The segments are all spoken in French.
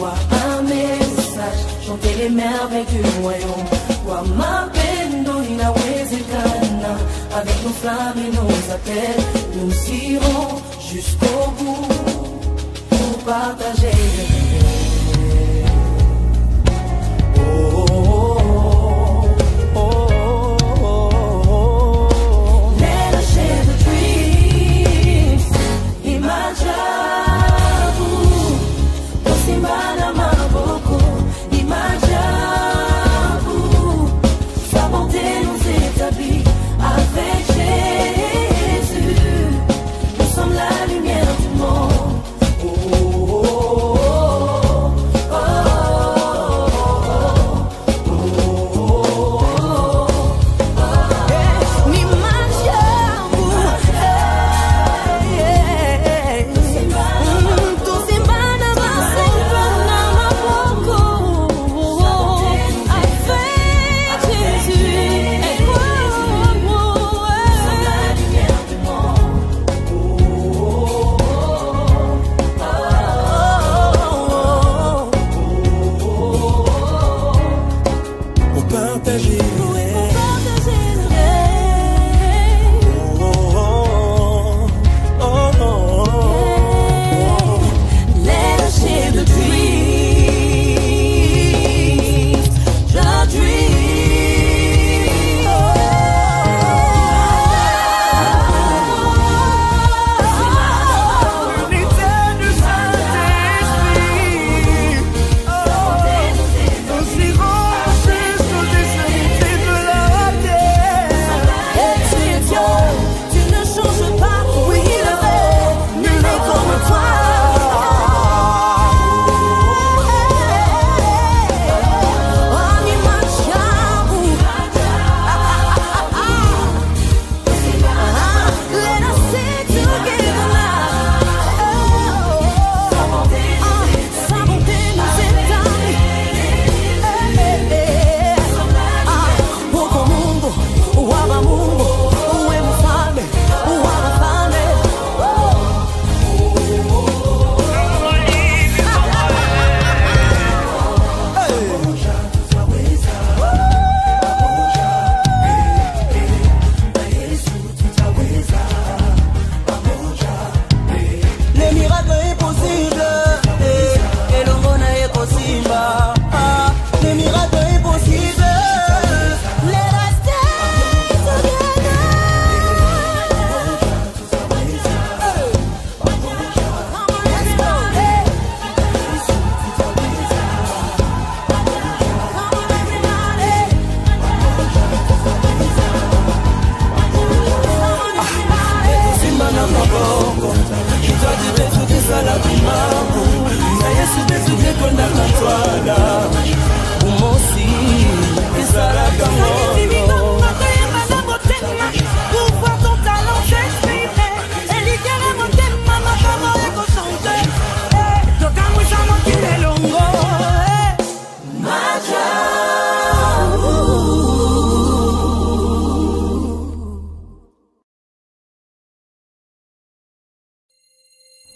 Vois un message, chanter les merveilles du royaume. Vois ma peine, Dolina Wezekana. Avec nos flammes et nos appels, nous irons jusqu'au bout pour partager le rêve. Oh, oh, oh, oh, oh, oh. Let us share the dreams. Imagine. Simbana maboko, Imajabu, sa bonté nous établit avec Jésus. Nous sommes la lumière du monde. Oh, oh, oh, oh, oh, oh, oh, oh. Imajabu,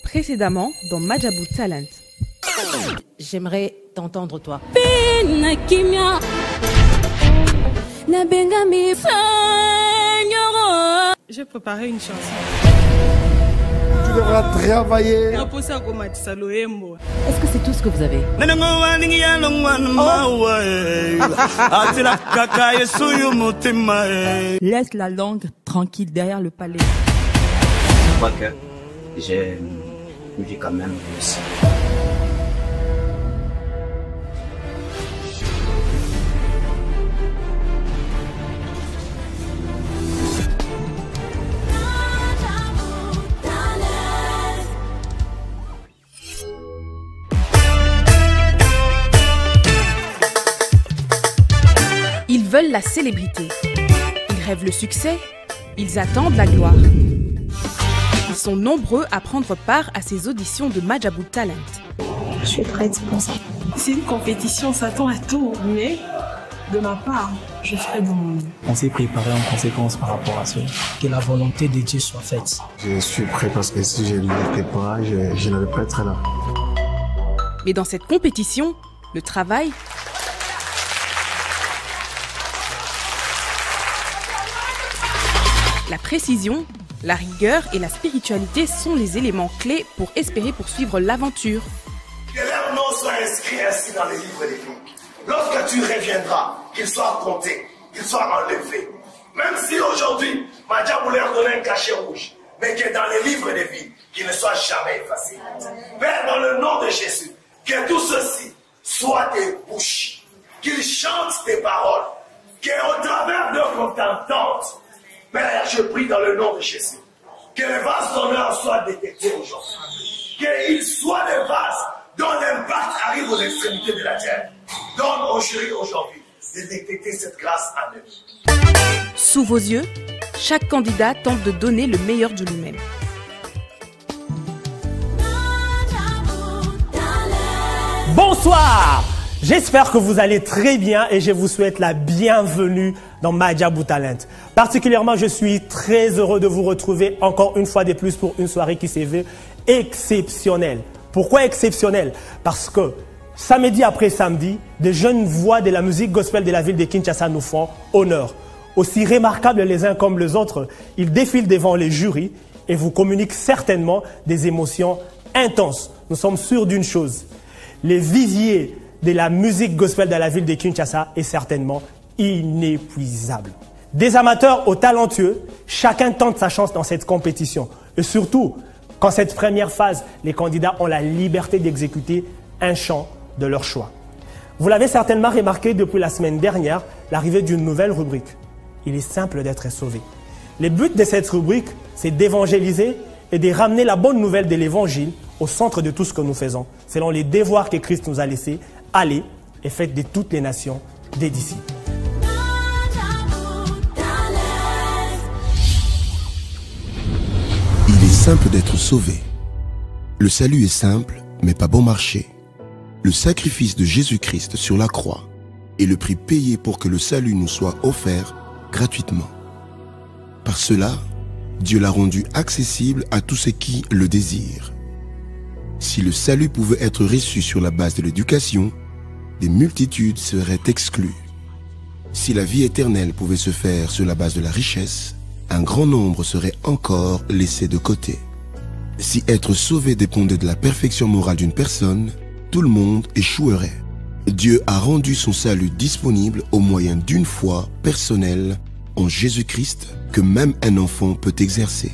Précédemment dans Majabu Talent. J'aimerais t'entendre toi. J'ai préparé une chanson. Tu devras travailler. Est-ce que c'est tout ce que vous avez? Laisse la langue tranquille derrière le palais. Je crois que j'ai une vie quand même réussie. Ils veulent la célébrité. Ils rêvent le succès. Ils attendent la gloire. Ils sont nombreux à prendre part à ces auditions de Majabu Talent. Je suis prête pour ça. C'est une compétition, s'attend à tout, mais de ma part, je ferai de mon mieux. On s'est préparé en conséquence par rapport à ça. Que la volonté de Dieu soit faite. Je suis prêt parce que si je ne l'étais pas, je n'allais pas être là. Mais dans cette compétition, le travail, la précision, la rigueur et la spiritualité sont les éléments clés pour espérer poursuivre l'aventure. Que leur nom soit inscrit ainsi dans les livres des vies. Lorsque tu reviendras, qu'il soit compté, qu'il soit enlevé. Même si aujourd'hui, Madja voulait leur donner un cachet rouge, mais que dans les livres des vies, qu'il ne soit jamais effacé. Père, dans le nom de Jésus, que tout ceci soit tes bouches, qu'ils chantent tes paroles, qu'au travers d'eux qu'on t'entende. Père, je prie dans le nom de Jésus, que les vases d'honneur soient détectés aujourd'hui, qu'ils soient des vases dont l'impact arrive aux extrémités de la terre. Donne au jury aujourd'hui de détecter cette grâce à eux. Sous vos yeux, chaque candidat tente de donner le meilleur de lui-même. Bonsoir! J'espère que vous allez très bien et je vous souhaite la bienvenue dans Madjabou Talent. Particulièrement, je suis très heureux de vous retrouver encore une fois de plus pour une soirée qui s'est vue exceptionnelle. Pourquoi exceptionnelle? Parce que samedi après samedi, de jeunes voix de la musique gospel de la ville de Kinshasa nous font honneur. Aussi remarquables les uns comme les autres, ils défilent devant les jurys et vous communiquent certainement des émotions intenses. Nous sommes sûrs d'une chose, les viviers de la musique gospel de la ville de Kinshasa est certainement inépuisable. Des amateurs aux talentueux, chacun tente sa chance dans cette compétition. Et surtout, qu'en cette première phase, les candidats ont la liberté d'exécuter un chant de leur choix. Vous l'avez certainement remarqué depuis la semaine dernière, l'arrivée d'une nouvelle rubrique. Il est simple d'être sauvé. Le but de cette rubrique, c'est d'évangéliser et de ramener la bonne nouvelle de l'évangile au centre de tout ce que nous faisons, selon les devoirs que Christ nous a laissés. Allez et faites de toutes les nations des disciples. Il est simple d'être sauvé. Le salut est simple, mais pas bon marché. Le sacrifice de Jésus-Christ sur la croix est le prix payé pour que le salut nous soit offert gratuitement. Par cela, Dieu l'a rendu accessible à tous ceux qui le désirent. Si le salut pouvait être reçu sur la base de l'éducation, des multitudes seraient exclues. Si la vie éternelle pouvait se faire sur la base de la richesse, un grand nombre serait encore laissé de côté. Si être sauvé dépendait de la perfection morale d'une personne, tout le monde échouerait. Dieu a rendu son salut disponible au moyen d'une foi personnelle en Jésus-Christ que même un enfant peut exercer.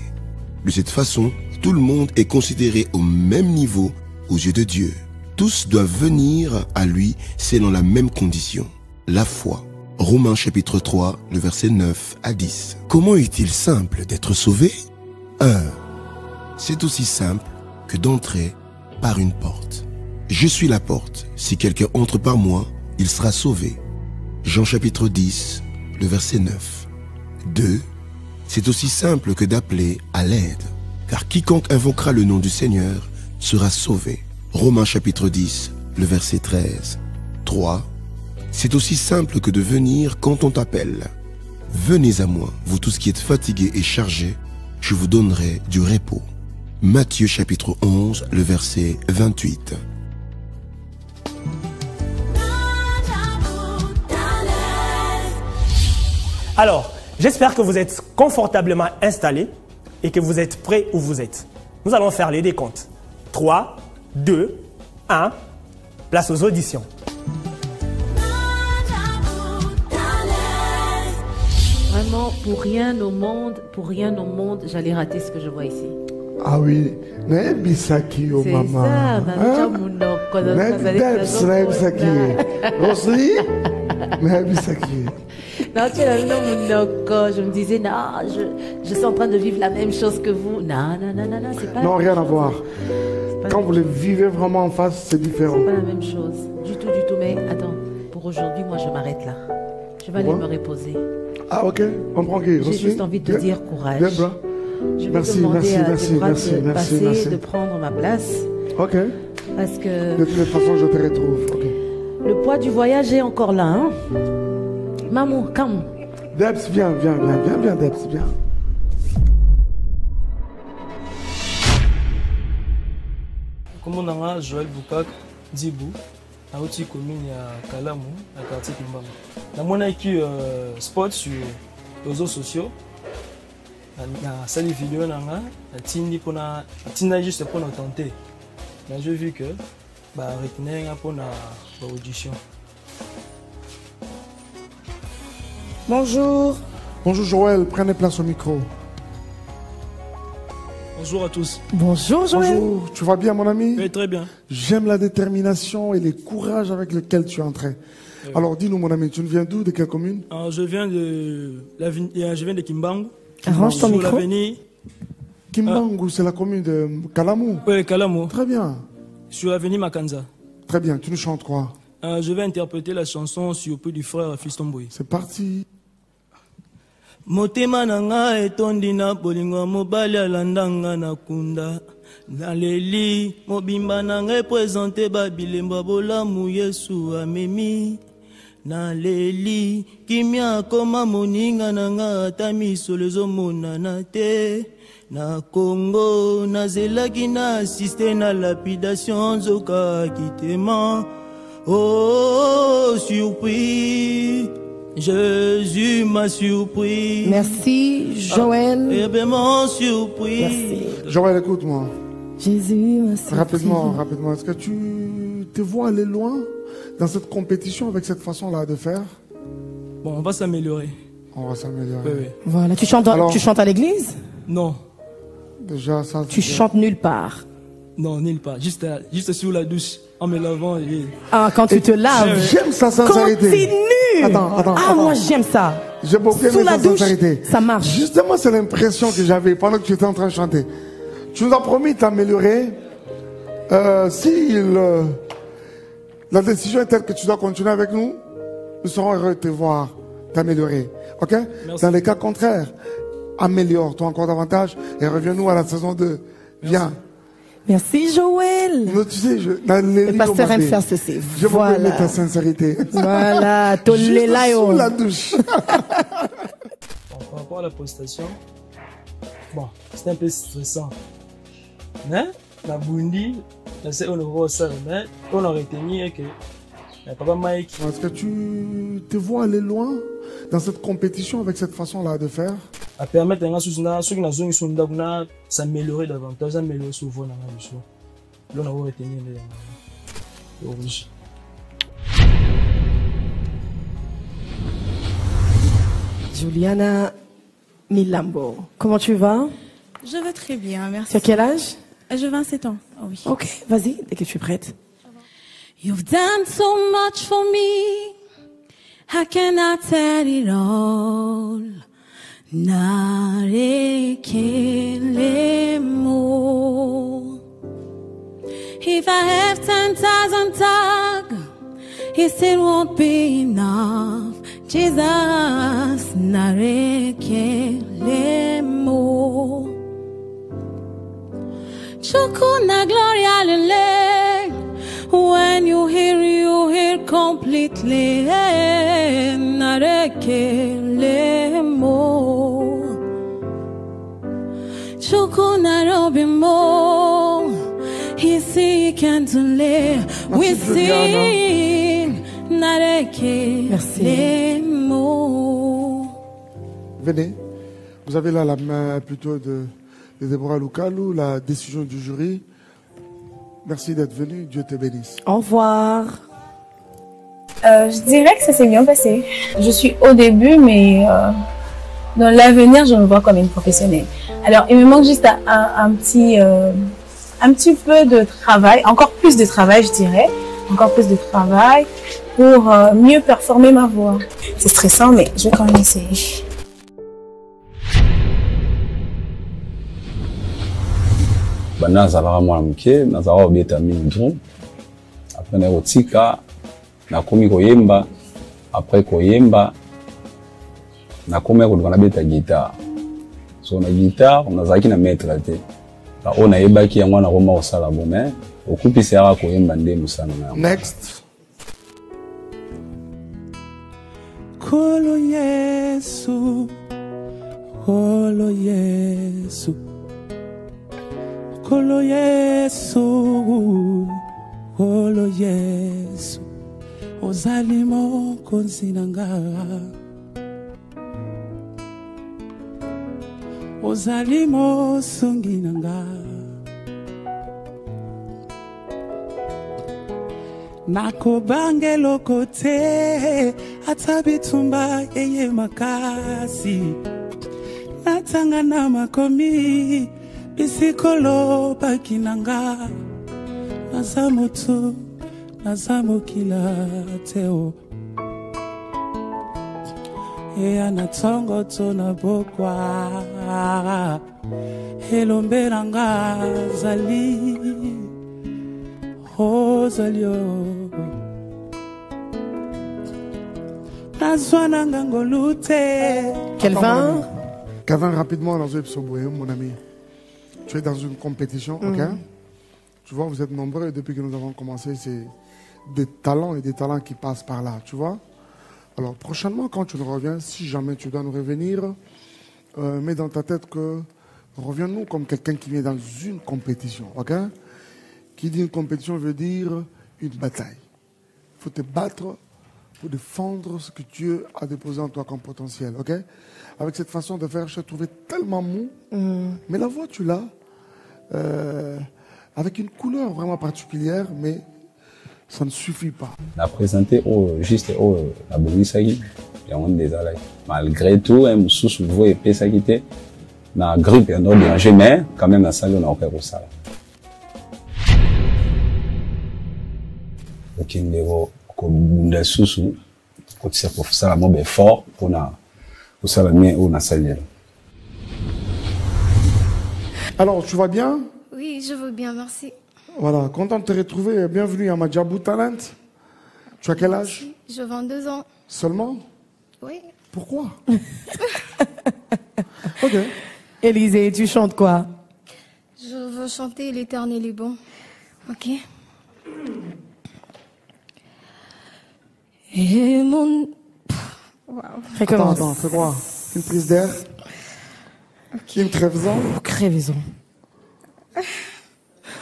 De cette façon, tout le monde est considéré au même niveau aux yeux de Dieu. Tous doivent venir à lui selon la même condition, la foi. Romains chapitre 3, le verset 9 à 10. Comment est-il simple d'être sauvé? 1. C'est aussi simple que d'entrer par une porte. Je suis la porte. Si quelqu'un entre par moi, il sera sauvé. Jean chapitre 10, le verset 9. 2. C'est aussi simple que d'appeler à l'aide. Car quiconque invoquera le nom du Seigneur sera sauvé. Romains chapitre 10, le verset 13. 3. C'est aussi simple que de venir quand on t'appelle. Venez à moi, vous tous qui êtes fatigués et chargés, je vous donnerai du repos. Matthieu chapitre 11, le verset 28. Alors, j'espère que vous êtes confortablement installés et que vous êtes prêts où vous êtes. Nous allons faire les décomptes. 3, 2, 1, place aux auditions. Vraiment, pour rien au monde, j'allais rater ce que je vois ici. Ah oui, Nebisaki, oh maman. C'est ça, Nebisaki. Rosely, Nebisaki. Non, tu es je me disais, non, je suis en train de vivre la même chose que vous. Non, c'est pas. Non, rien à voir. Quand vous le vivez vraiment en face, c'est différent. C'est pas la même chose. Du tout. Mais attends, pour aujourd'hui, moi, je m'arrête là. Je vais aller me reposer. Ah, ok, on prend qui? J'ai juste envie de te dire courage. Je vais merci, te demander merci. de prendre ma place. Ok. Parce que... De toute façon, je te retrouve. Okay. Le poids du voyage est encore là, hein? Maman, come. Debs, viens, Debs, viens. Comment on a Joël Boukak, Dibou, à la commune à Kalamou, à quartier Kimbam. Dans mon équipe sport sur les réseaux sociaux, na sali vidéo nanga, tindi pona tinda juste pour nous tenter. J'ai vu que bah retenir pour la audition. Bonjour. Bonjour Joël, prenez place au micro. Bonjour à tous. Bonjour Joël. Bonjour, tu vas bien mon ami? Oui, très bien. J'aime la détermination et le courage avec lequel tu es entré. Oui. Alors dis-nous mon ami, tu viens d'où, de quelle commune? Je viens de Kimbangu. Arrange ton micro. Kimbangu, c'est la commune de Kalamou? Oui, Kalamou. Très bien. Sur l'avenue Makanza. Très bien, tu nous chantes quoi? Je vais interpréter la chanson sur le peu du frère Fiston Boy. C'est parti. Motema nanga etondi na bolingo mobali alandanga na kunda na leli mobimba nanga présenter babilemba bolamu Yesu amemi na leli kimia koma moninga nanga atamiso lezomona na te na Congo na zelaki na assiste na lapidation zoka kitema. Oh surpris, Jésus m'a surpris. Merci, Joël. Surpris. Merci. Joël, écoute-moi. Jésus m'a surpris. Rapidement. Est-ce que tu te vois aller loin dans cette compétition avec cette façon-là de faire? Bon, on va s'améliorer. On va s'améliorer. Oui. Voilà. Tu chantes à l'église? Non. Déjà, ça. Tu chantes nulle part? Non, nulle part. Juste sous la douche, en me lavant. Ah, quand tu te laves. J'aime sa sincérité. Continue. Attends. Moi j'aime ça. J'ai beaucoup aimé sa sincérité. Ça marche. Justement, c'est l'impression que j'avais pendant que tu étais en train de chanter. Tu nous as promis de t'améliorer. Si la décision est telle que tu dois continuer avec nous, nous serons heureux de te voir t'améliorer. Ok? Merci. Dans les cas contraires, améliore-toi encore davantage et reviens-nous à la saison 2. Viens. Merci Joël. Non, tu sais, le pasteur aime faire ceci. Je veux aimer ta sincérité. Voilà, sous la douche. Par rapport à la prestation, bon, c'était un peu stressant. Mais la Bundi, c'est on voit ça, mais on a retenu que Papa Mike. Est-ce que tu te vois aller loin dans cette compétition avec cette façon-là de faire? À permettre à ceux qui ont s'améliorer davantage, améliorer souvent dans la mission. Là, on a retenu les rouges. Juliana Milambo, comment tu vas? Je vais très bien, merci. Tu as quel âge? J'ai 27 ans. Oh, oui. Ok, vas-y, dès que tu es prête. You've done so much for me, I cannot tell it all. If I have 10,000 tongues, it still won't be enough. Jesus, narekelemo. Chukuna gloria lele. When you hear completely. Narekelemo. Chukuna robimo. Ici Cantonais, we sing. Narekelemo. Venez. Vous avez là la main plutôt de Deborah Lukalu, la décision du jury. Merci d'être venu. Dieu te bénisse. Au revoir. Je dirais que ça s'est bien passé. Je suis au début, mais dans l'avenir, je me vois comme une professionnelle. Alors, il me manque juste un petit peu de travail, encore plus de travail, je dirais. Encore plus de travail pour mieux performer ma voix. C'est stressant, mais je vais quand même essayer. nazalaka mwana moke nazalaka kobeta mingi après na kotika nakomi koyemba après koyemba nakomi koluka nabeta guitare so na guitare nazalaki na maître te oyo nayebaki yango nakoma kosala bo mais okupisaka koyemba nde mosala na yango. Next. Kolo Yesu, Kolo Yesu, Kolo Yesu, Kolo Yesu ozali mokonzi na nga ozali mosungi na nga nakobangela kote ata bitumba eye makasi natanga na makomi bisikolo bakinanga naza motu naza mokila teo eya na tongo to na bokwa elombe nanga zali ozalio nazwana ngangolute Kelvin, rapidement, dans mon ami. Tu es dans une compétition, ok? Tu vois, vous êtes nombreux depuis que nous avons commencé. C'est des talents et des talents qui passent par là, tu vois? Alors, prochainement, quand tu nous reviens, si jamais tu dois nous revenir, mets dans ta tête que reviens-nous comme quelqu'un qui vient dans une compétition, ok? Qui dit une compétition veut dire une bataille. Il faut te battre pour défendre ce que Dieu a déposé en toi comme potentiel, ok? Avec cette façon de faire, je te trouvais tellement mou, mais la voix, tu l'as, avec une couleur vraiment particulière, mais ça ne suffit pas. La présenter juste la bonissagi, malgré tout, un sous-souveau et pesagité, na grippe et non bien, mais quand même la salle on a opéré au salon. Ok, ndeko kobunda susu kotisa kofusala mobe fort pona kosala mien o na salle. Alors, tu vas bien? Oui, je veux bien, merci. Voilà, content de te retrouver. Bienvenue à Madjabou Talent. Tu as quel âge? Je 22 ans. Seulement? Oui. Pourquoi? Ok. Élisée, tu chantes quoi? Je veux chanter L'Éternel est bon. Ok. Et mon... Wow. Attends, fais quoi? Une prise d'air? Okay. Une crevaison? Crevaison.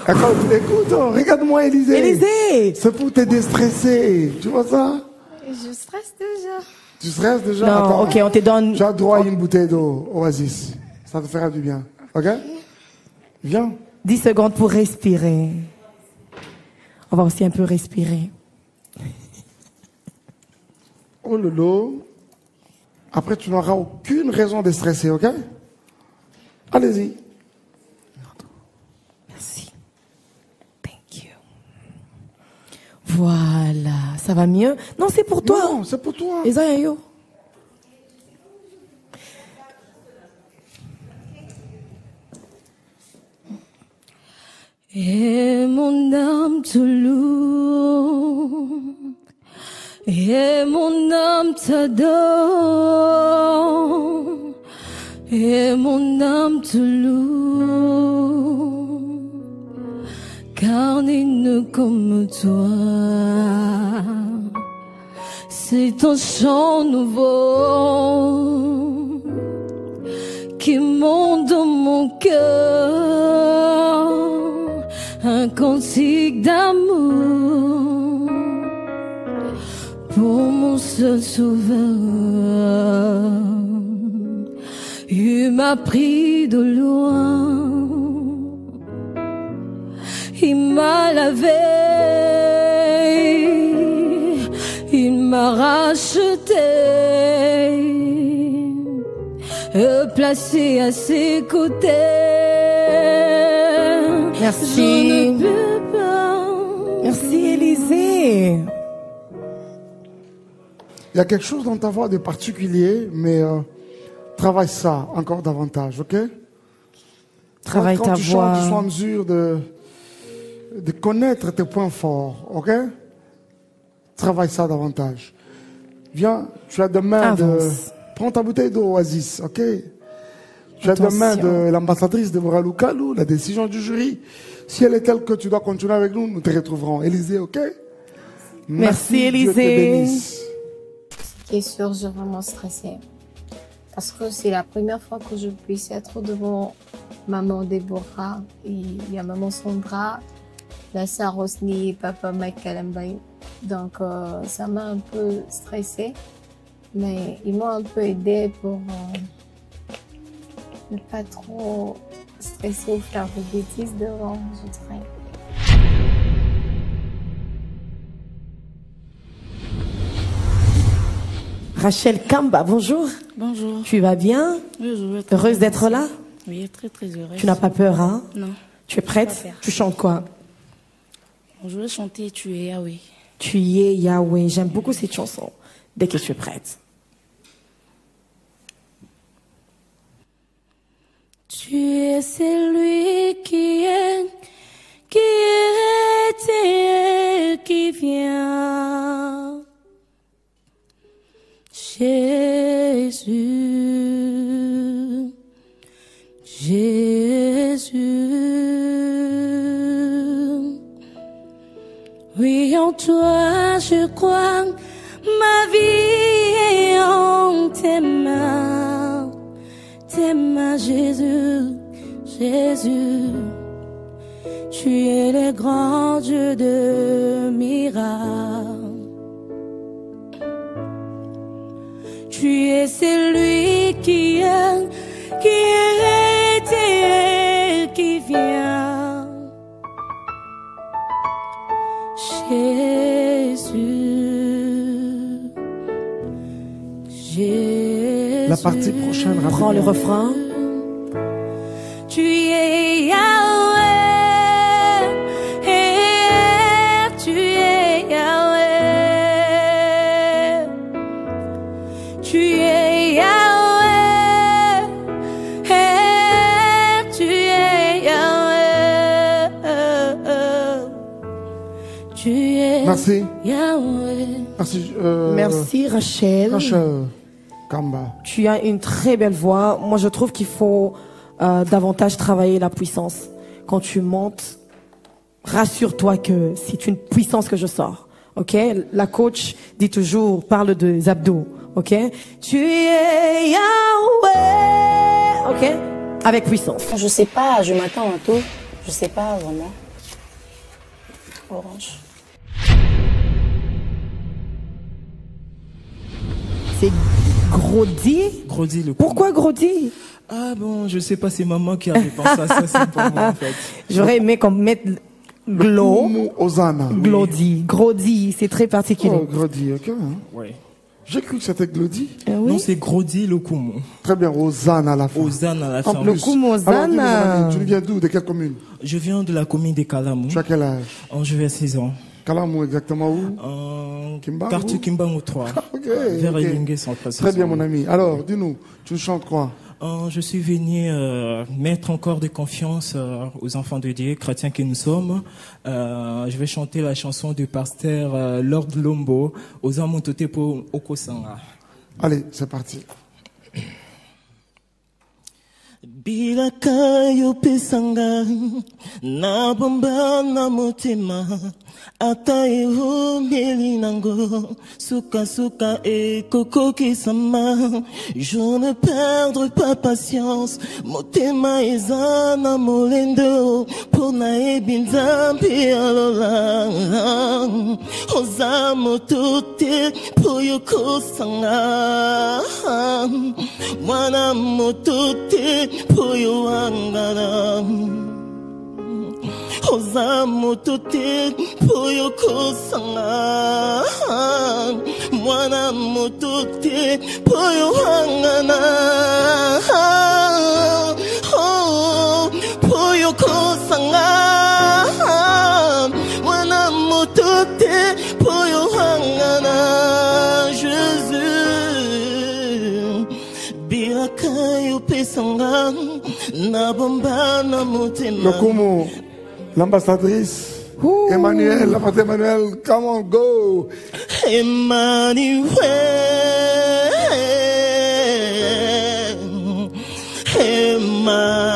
Écoute, regarde-moi, Élisée. Élisée! C'est pour te déstresser. Tu vois ça? Je stresse déjà. Tu stresses déjà? Non, attends. ok, on te donne... Tu as droit à une bouteille d'eau, Oasis. Ça te fera du bien. Ok? Viens. 10 secondes pour respirer. On va aussi un peu respirer. Oh lolo. Après, tu n'auras aucune raison de stresser, ok? Allez-y. Merci. Thank you. Voilà, ça va mieux? Non, c'est pour toi. Non, c'est pour toi. Et ça, yo. Et mon âme te loue, et mon âme t'adore, et mon âme te loue, car nul comme toi, c'est un chant nouveau qui monte dans mon cœur, un cantique d'amour pour mon seul sauveur. Il m'a pris de loin, il m'a lavé, il m'a racheté, placé à ses côtés. Merci. Merci, Élisée. Il y a quelque chose dans ta voix de particulier, mais travaille ça encore davantage, ok? Travaille ta voix. Quand tu sois en mesure de connaître tes points forts, ok? Travaille ça davantage. Viens, tu as demain de... Prends ta bouteille d'eau, Oasis, ok? Tu as demain de l'ambassadrice de Moralu Kalou, la décision du jury. Si elle est telle que tu dois continuer avec nous, nous te retrouverons. Élisée, ok? Merci, Élisée. Dieu te bénisse. Ce qui est sûr, je suis vraiment stressée. Parce que c'est la première fois que je puisse être devant maman Déborah. Et il y a maman Sandra. la sœur Rosny et papa Mike Kalambay. Donc ça m'a un peu stressée, mais ils m'ont un peu aidé pour ne pas trop stresser ou faire des bêtises devant, je dirais. Rachel Kamba, bonjour. Bonjour. Tu vas bien? Bonjour. Heureuse d'être là? Oui, très très heureuse. Tu n'as pas peur, hein? Non. Tu es prête? Tu chantes quoi? Je vais chanter Tu es Yahweh. Tu es Yahweh. J'aime beaucoup cette chanson. Dès que tu es prête. Tu es celui qui est, qui vient. Jésus, Jésus, oui en toi je crois, ma vie est en tes mains, Jésus, Jésus, tu es le grand Dieu de miracles. Tu es celui qui est, qui vient. Jésus, Jésus. La partie prochaine, prends le refrain. Tu es Yahweh, tu es Yahweh. Tu es Yahweh, tu es Yahweh. Tu es Merci. Yahweh. Merci. Merci Rachel. Rachel Kamba. Tu as une très belle voix. Moi, je trouve qu'il faut davantage travailler la puissance. Quand tu montes, rassure-toi que c'est une puissance que je sors. Ok? La coach dit toujours, parle des abdos. Ok? Tu es Yahweh. Ok? Avec puissance. Je sais pas, je m'attends à tout. Je sais pas vraiment. Orange. C'est Grody. Grody le Pourquoi Grody? Ah bon, je sais pas, c'est maman qui avait pensé à ça, c'est pas moi en fait. J'aurais aimé qu'on mette Glo. Osana. Glody. Grody, c'est très particulier. Oh, Grody, ok. Hein. Ouais. J'ai cru que c'était Glody. Oui. Non, c'est Grody le Kumu. Très bien, Osana à la fin. Osana à la fin. Le Kumu, Osana. Tu viens d'où? De quelle commune? Je viens de la commune de Kalamou. Tu as quel âge? Je vais 16 ans. Kalamou, exactement où? Kimbangu. Quartier Kimbangu 3. Ok. Vers Okay. Elingue Centre. Très bien, mon ami. Alors, dis-nous, tu chantes quoi? Je suis venu mettre encore de confiance aux enfants de Dieu, chrétiens que nous sommes. Je vais chanter la chanson du pasteur Lord Lombo, aux Amontote pour Okosanga. Allez, c'est parti. Bilaka yo pesanga na bomba na motema ata ehomeli nango suka suka e koko kisama. Je ne perdrai pas patience motema eza na molendo pona ebinzambi alola oza motote poyo kosanga mwana motote poyo wangana oza motote poyo kosanga mwana motote poyo wangana poyo kosanga mwana motote poyo wangana. Jésus bilaka yo pesanga na bomba na motema. Lokomo, l'ambassadrice. Emmanuel, la partie Emmanuel, come on, go. Emmanuel, Emmanuel.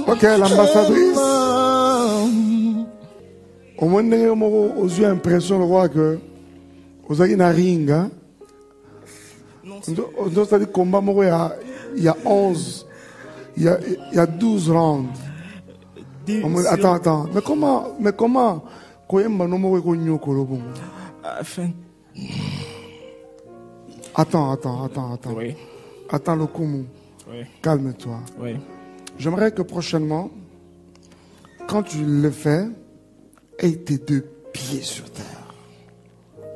Ok, l'ambassadrice. Au moins, aux yeux, l'impression, le roi, que vous avez une ring. C'est-à-dire combat, il y a 11, il y a 12 rounds. Attends. Mais comment Attends. Oui. Attends le coup. Oui. Calme-toi. Oui. J'aimerais que prochainement, quand tu le fais, aie tes 2 pieds sur terre.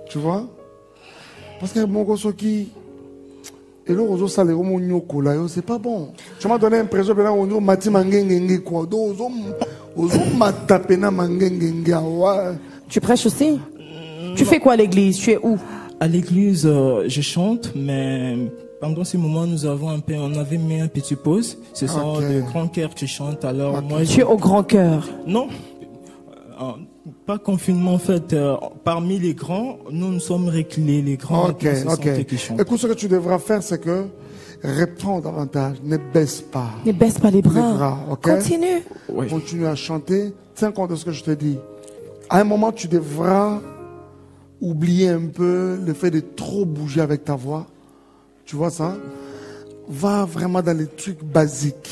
Tu vois? Parce que mon gosse qui et là aux salé au monyoko là, c'est pas bon. Tu m'as donné l'impression que là on dit mati mangengenge quoi. Tu prêches aussi? Tu fais quoi à l'église? Tu es où? À l'église, je chante, mais pendant ce moment, on avait mis un petit pause. Ce sont des grands chœurs qui chantent. Alors moi, tu es au grand chœur? Non, pas confinement en fait. Parmi les grands, nous sommes reculés, les grands qui chantent. Écoute, ce que tu devras faire, c'est que réponds davantage, ne baisse pas. Ne baisse pas les bras. Okay? Continue. Oui. Continue à chanter. Tiens compte de ce que je te dis. À un moment, tu devras oublier un peu le fait de trop bouger avec ta voix. Tu vois ça? Va vraiment dans les trucs basiques,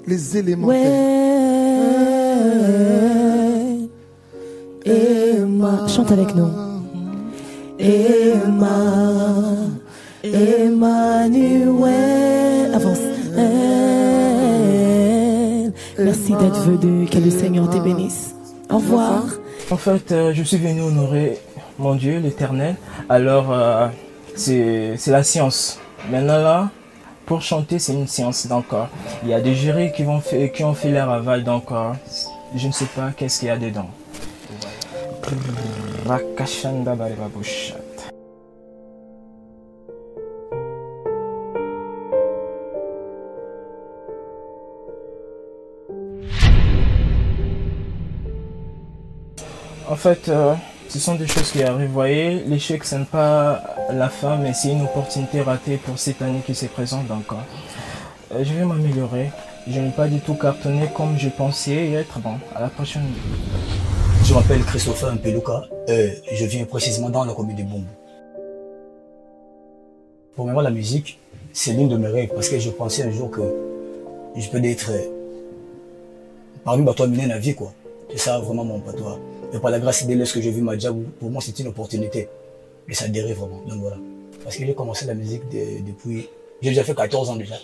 les éléments. Chante avec nous. Emmanuel. Avance. Merci d'être venu. Que le Seigneur te bénisse. Au revoir. En fait, je suis venu honorer mon Dieu, l'Éternel. Alors, c'est la science. Maintenant là, pour chanter, c'est une science. Donc, il y a des jurys qui ont fait leur aval. Donc, je ne sais pas qu'est-ce qu'il y a dedans. En fait, ce sont des choses qui arrivent. Vous voyez, l'échec, ce n'est pas la fin, mais c'est une opportunité ratée pour cette année qui se présente. Donc, je vais m'améliorer. Je n'ai pas du tout cartonné comme je pensais être. Bon, à la prochaine. Je m'appelle Christopher Mpeluka. Je viens précisément dans la commune de Bumbu. Pour moi, la musique, c'est l'une de mes rêves parce que je pensais un jour que je peux être parmi les minés de la vie, quoi. C'est ça vraiment mon patois. Et par la grâce de Dieu, ce que j'ai vu Madjabou, pour moi, c'est une opportunité. Et ça dérive vraiment. Donc voilà. Parce que j'ai commencé la musique depuis. J'ai déjà fait 14 ans déjà.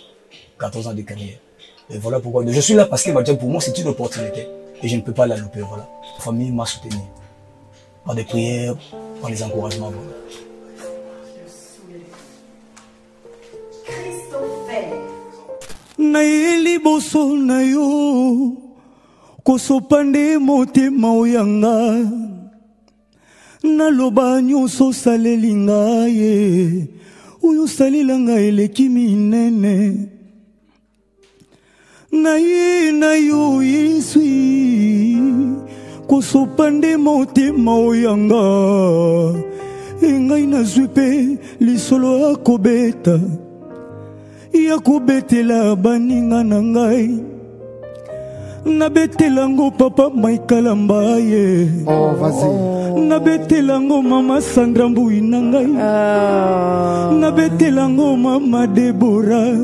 14 ans de carrière. Et voilà pourquoi. Je suis là parce que Madjabou, pour moi, c'est une opportunité. Et je ne peux pas la louper. Voilà. La famille m'a soutenu. Par des prières, par les encouragements. Voilà. Naeli boso na yo kosopande motema oyanga naloba nyonso saleli ngai oyo salela ngai eleki minene naye na yo yeswi kosopande motema oyanga engai nazwi mpe lisolo akobeta ya kobetela baninga na ngai nabetelango papa Maikalamba ye nabetelango mama Sandra Mbui na ngai nabetelango mama Debora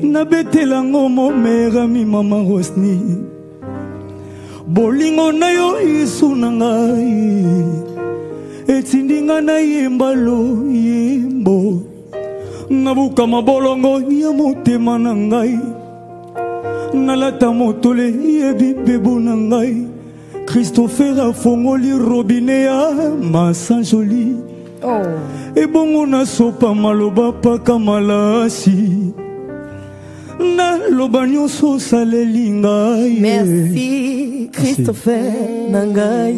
nabetelango momerami mama Rosni bolingo na yo Yesu na ngai etindinga na yembalo yembo nabuka mabolongo ya motema na ngai nalata motole yebi bebo na ngai Christopher afongoli robine ya masanjoli ebongo nasopa maloba paka malasi naloba nyonso saleli ngai. Merci Christopher na ngai.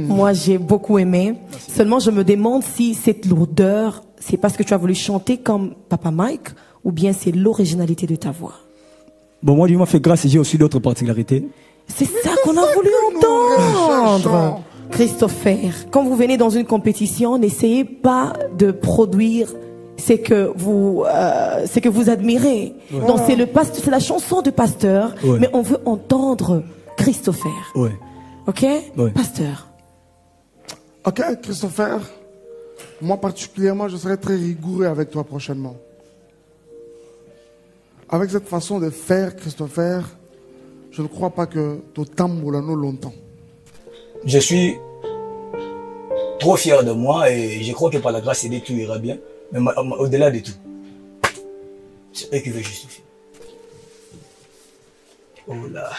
Moi j'ai beaucoup aimé. Seulement je me demande si cette lourdeur c'est parce que tu as voulu chanter comme Papa Mike ou bien c'est l'originalité de ta voix? Bon, moi, Dieu m'a fait grâce et j'ai aussi d'autres particularités. C'est ça qu'on a voulu entendre. Christopher, quand vous venez dans une compétition, n'essayez pas de produire c'est que vous admirez. Ouais. Donc c'est la chanson de Pasteur, Ouais. mais on veut entendre Christopher. Ouais. Ok, Ouais. Pasteur. Ok, Christopher. Moi particulièrement, je serai très rigoureux avec toi prochainement. Avec cette façon de faire, Christopher, je ne crois pas que tu tamboulano longtemps. Je suis trop fier de moi et je crois que par la grâce de Dieu, tout ira bien. Mais au-delà de tout, c'est eux qui veulent justifier. Oh là.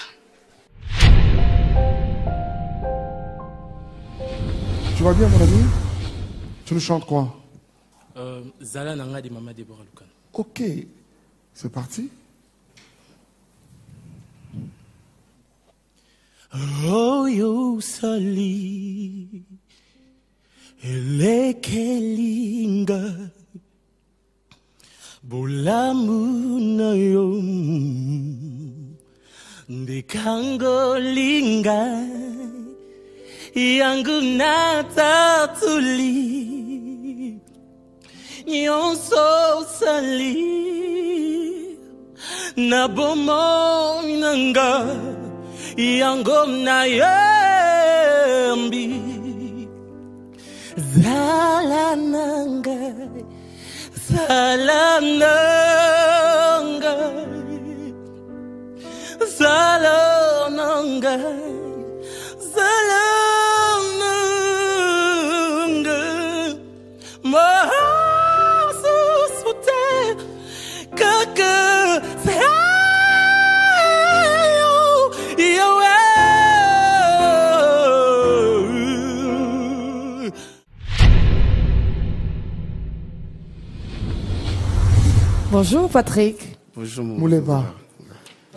Tu vas bien, mon ami? Tu nous chantes quoi? Zala Nanga de Mama Deborah Lukan. Ok, c'est parti. Oh yo sali elekelinga bulamu na yo ndikangolinga yangu natatuli nyonso sali na bomo nanga yango na yembi zala nanga zala nanga zala nanga zala nanga masusute kaka Bonjour Patrick. Bonjour Mouleba.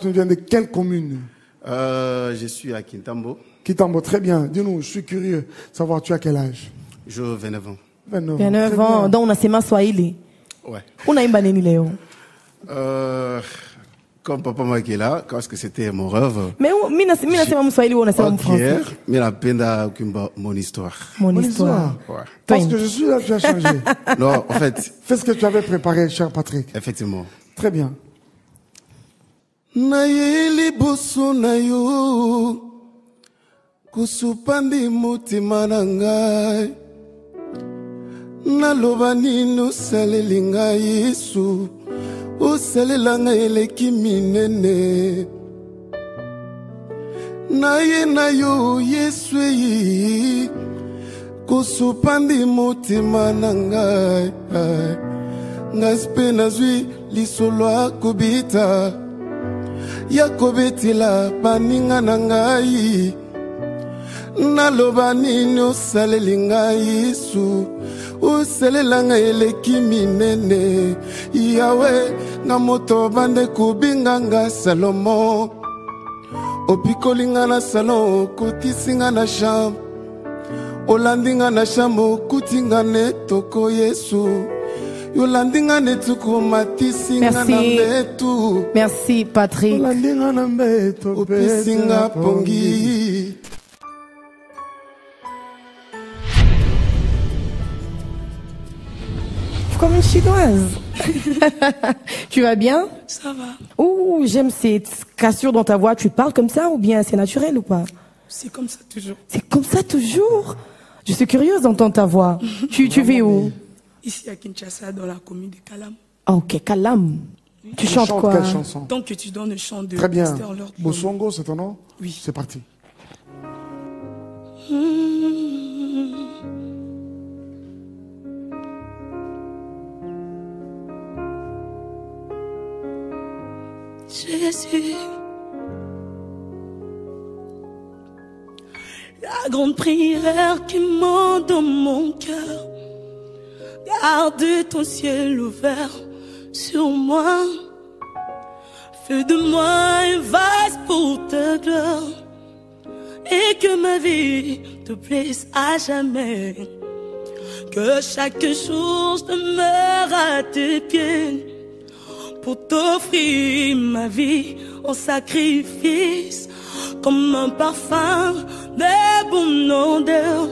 Tu viens de quelle commune? Je suis à Kintambo. Kintambo, très bien. Dis-nous, je suis curieux de savoir, tu as quel âge? Je 29 ans. 29 ans. Donc unasema Swahili. Ouais. Unaimba nini leo? Comme Papa Makela, parce que c'était mon rêve. Mais mimi nasema Mswahili, wewe unasema Mfrançais. Mais napenda kuimba mon histoire. Mon histoire. Ouais. Parce que je suis là, tu as changé. Non, en fait. Fais ce que tu avais préparé, cher Patrick. Effectivement. Très bien. Nayeli boso na yo kusupandi mutima na ngai naloba nini osaleli ngai Yesu osalela ngai eleki minene naye na yo Yesu eyi kusupandi mutima na ngai ngai mpe nazwi lisolo akobita ya kobetela baninga na ngai naloba nini osaleli ngai Yesu osalela ngai eleki minene yawe na moto bande kubinga nga Salomo opikoli nga na salon okotisi nga na chambre olandi nga na chambre okuti nga netoko Yesu yolandinga netuku matisi nga na mbetu. Merci Patrick. Yolandinga na mbetu opesi nga pongi. Comme une chinoise. Tu vas bien? Ça va. Ouh, j'aime cette cassure dans ta voix. Tu parles comme ça ou bien c'est naturel ou pas? C'est comme ça toujours. C'est comme ça toujours? Je suis curieuse d'entendre ta voix. Tu vis où? Ici à Kinshasa, dans la commune de Kalam. Ah, ok, Kalam. Tu chantes quoi? Quelle chanson? Tant que tu donnes le chant de Très bien. Pasteur Lord. Bosongo, c'est ton nom? Oui. C'est parti. Jésus, la grande prière qui monte dans mon cœur, garde ton ciel ouvert sur moi, fais de moi un vase pour ta gloire, et que ma vie te plaise à jamais, que chaque jour je demeure à tes pieds, pour t'offrir ma vie en sacrifice, comme un parfum de bonne odeur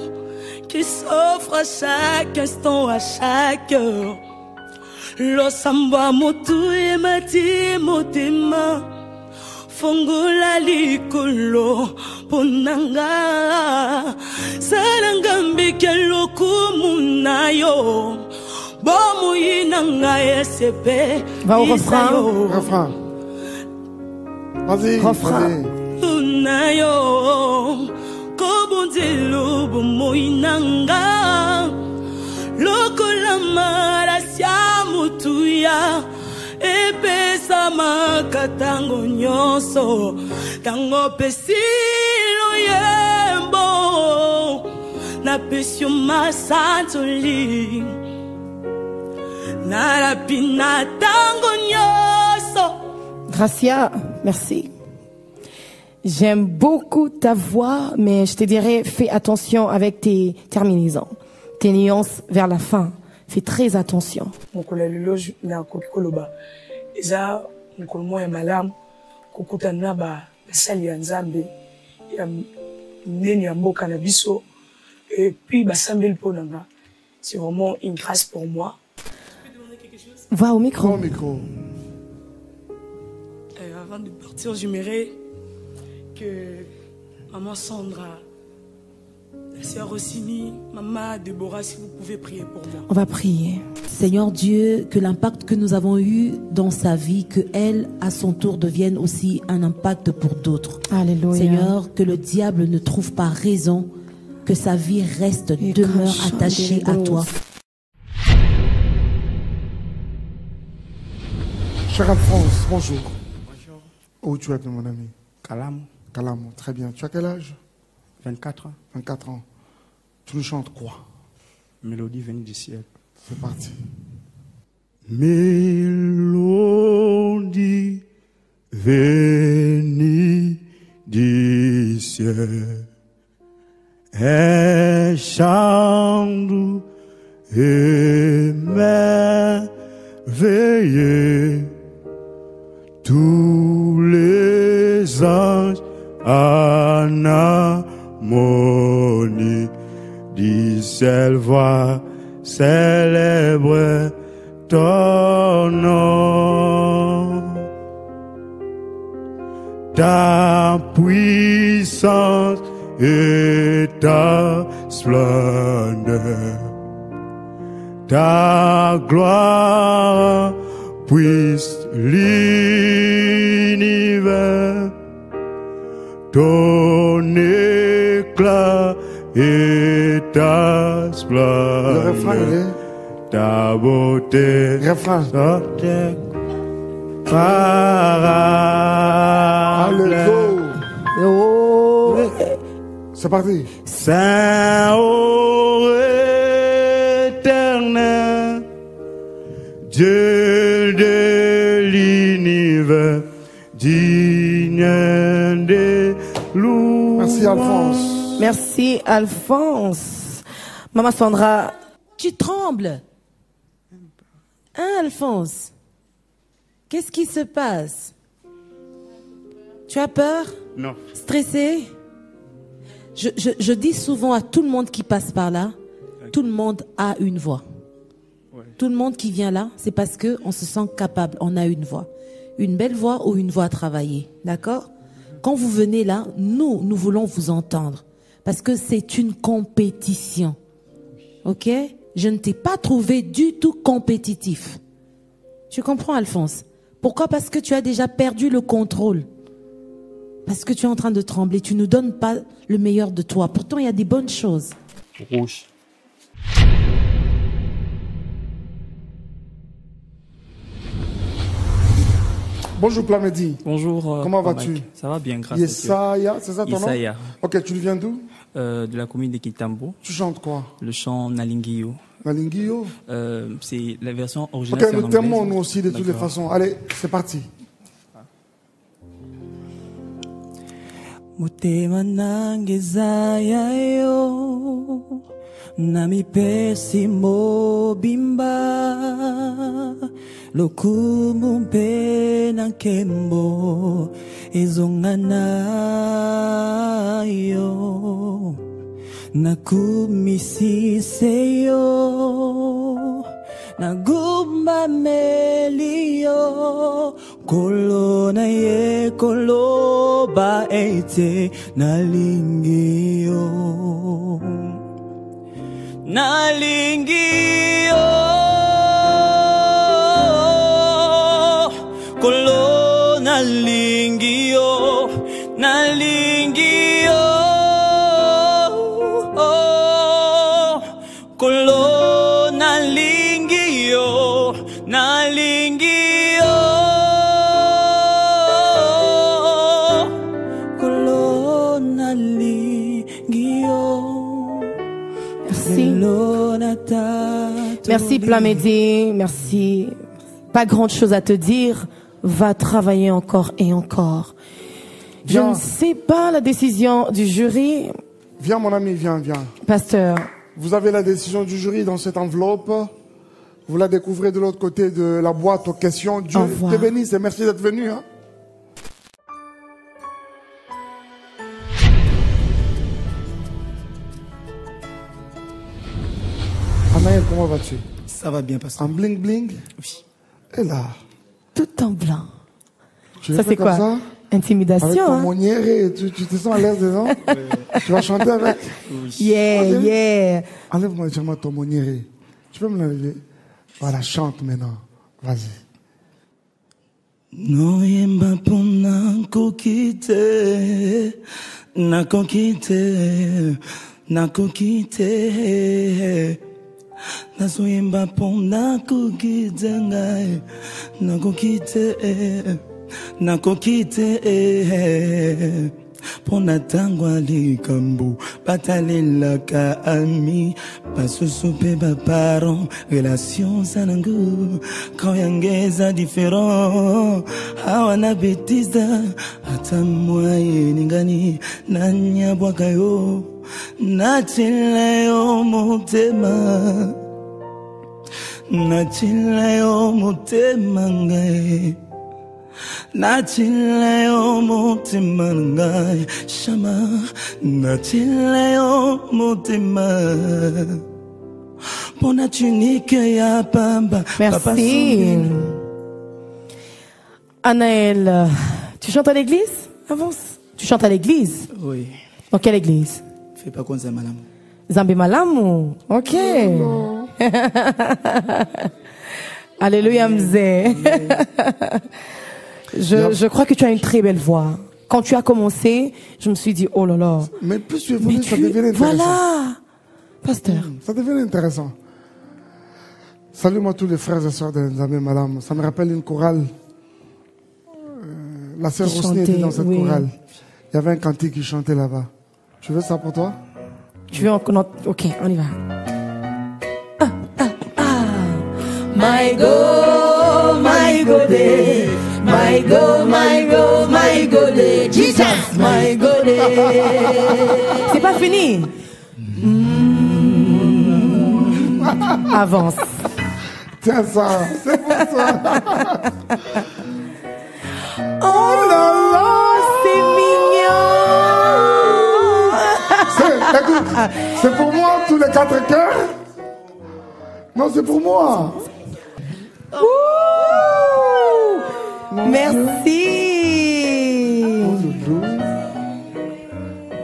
qui s'offre à chaque instant, à chaque heure. losamba motu emati motema fongola likolo ponanga salanga mbikelo kumunayo bomu inanga esepe va au refrain. Vas-y, refrain. Tunayo kobonzelo bomu inanga lokola marasia mutuya epesa makatango nyonso tango pesilo yembo na pesio masantoli na la pina tango nyonso. Gracia, merci. J'aime beaucoup ta voix, mais je te dirais, fais attention avec tes terminaisons, tes nuances vers la fin. Fais très attention. Mokolo lelo na kokoloba eza mokolo moya malamu kokutana ba basali ya Nzambe ya neni ya mboka na biso et puis basambeli ponanga. C'est vraiment une grâce pour moi. Va au micro. Va au micro. Avant de partir, j'aimerais que maman Sandra, la sœur Rossini, maman Déborah, si vous pouvez prier pour moi. On va prier. Seigneur Dieu, que l'impact que nous avons eu dans sa vie, que elle, à son tour, devienne aussi un impact pour d'autres. Alléluia. Seigneur, que le diable ne trouve pas raison, que sa vie reste, demeure attachée à toi. Cher Alphonse, bonjour. Bonjour. Où tu es, mon ami? Kalam. Kalam, très bien. Tu as quel âge? 24 ans. 24 ans. Tu nous chantes quoi? Mélodie venue du ciel. C'est parti. Mélodie venue du ciel. Un chant doux et merveilleux. Tous les anges en harmonie du ciel voix célèbre ton nom. Ta puissance et ta splendeur, ta gloire puisse l'univers, ton éclat et ta splendeur. Le refrain, il est... Ta beauté. Refrain. Oh. C'est parti. Saint éternel, Dieu de l'univers, digne de louange. Merci Alphonse. Merci Alphonse. Maman Sandra. Tu trembles. Hein, Alphonse? Qu'est-ce qui se passe? Tu as peur? Non. Stressé? Je dis souvent à tout le monde qui passe par là, tout le monde a une voix. Ouais. Tout le monde qui vient là, c'est parce qu'on se sent capable, on a une voix. Une belle voix ou une voix à travailler. D'accord? Quand vous venez là, nous voulons vous entendre. Parce que c'est une compétition. Ok? Je ne t'ai pas trouvé du tout compétitif. Tu comprends, Alphonse? Pourquoi? Parce que tu as déjà perdu le contrôle. Parce que tu es en train de trembler. Tu ne donnes pas le meilleur de toi. Pourtant, il y a des bonnes choses. Rouge. Bonjour Plamedi. Bonjour. Comment vas-tu? Ça va bien, grâce Yesaya, c'est ça ton nom? Yesaya. Ok, tu viens d'où? De la commune de Kitambo. Tu chantes quoi? Le chant Nalingio. Nalingio? C'est la version originale. Ok, c'est en nous anglais. t'aimons nous aussi de toutes les façons. Allez, c'est parti. Motema nangezaya yo nami pesi mobimba lokumu mpe na nkembo ezongana yo nakumisise yo Nagumba melio kolo na ye kolo ba ete nalingio nalingio kolo nalingio nalingio kolo nalingio nalingio kolo nalingio. Merci Plamedi, merci. Pas grande chose à te dire. Va travailler encore et encore. Je ne sais pas la décision du jury. Viens mon ami, viens. Pasteur. Vous avez la décision du jury dans cette enveloppe. Vous la découvrez de l'autre côté de la boîte aux questions. Dieu te bénisse et merci d'être venu. Hein. Anaël, comment vas-tu? Ça va bien, pasteur. En bling bling? Oui. Et là? Tout en blanc. Ça c'est quoi ça? Intimidation. Avec ton hein? monnière, tu te sens à l'aise dedans? Tu vas chanter avec? Oui. Yeah. Enlève-moi légèrement ton monnière. Tu peux me l'enlever? Voilà, chante maintenant. Vas-y. No yemba pona kokite na kokite na kokite na soyemba pona kokite ngai na kokite na kokite pona tangwa likambo batalelaka ami basusupe baparent relation sanangu quand yangeza différent awana betisa ata mwaye ningani nanyabwaka yo natila yo motema natila yo motema ngai Natileo motema ngai shama natileo motema pona tunique ya pamba. Merci. Anaël, tu chantes à l'église? Avance. Tu chantes à l'église? Oui. Dans quelle église? Fais pas comme ça, madame. Zambi Malamu. Ok. Alléluia mzé. Je crois que tu as une très belle voix. Quand tu as commencé, je me suis dit, oh là là. Mais plus tu évolues, ça devient intéressant. Voilà, pasteur. Ça devient intéressant. Salut-moi tous les frères et sœurs de Nzambe Malamu. Ça me rappelle une chorale. La sœur Rosny était dans cette chorale. Il y avait un cantique qui chantait là-bas. Tu veux ça pour toi? Tu veux encore? Ok, on y va. My go, my go day. My go, my go, my go day. Jesus, my go day. C'est pas fini. Avance. Tiens ça, c'est pour ça. Oh là là, c'est mignon. Écoute, c'est pour moi tous les 4 cœurs. Non, c'est pour moi. Merci.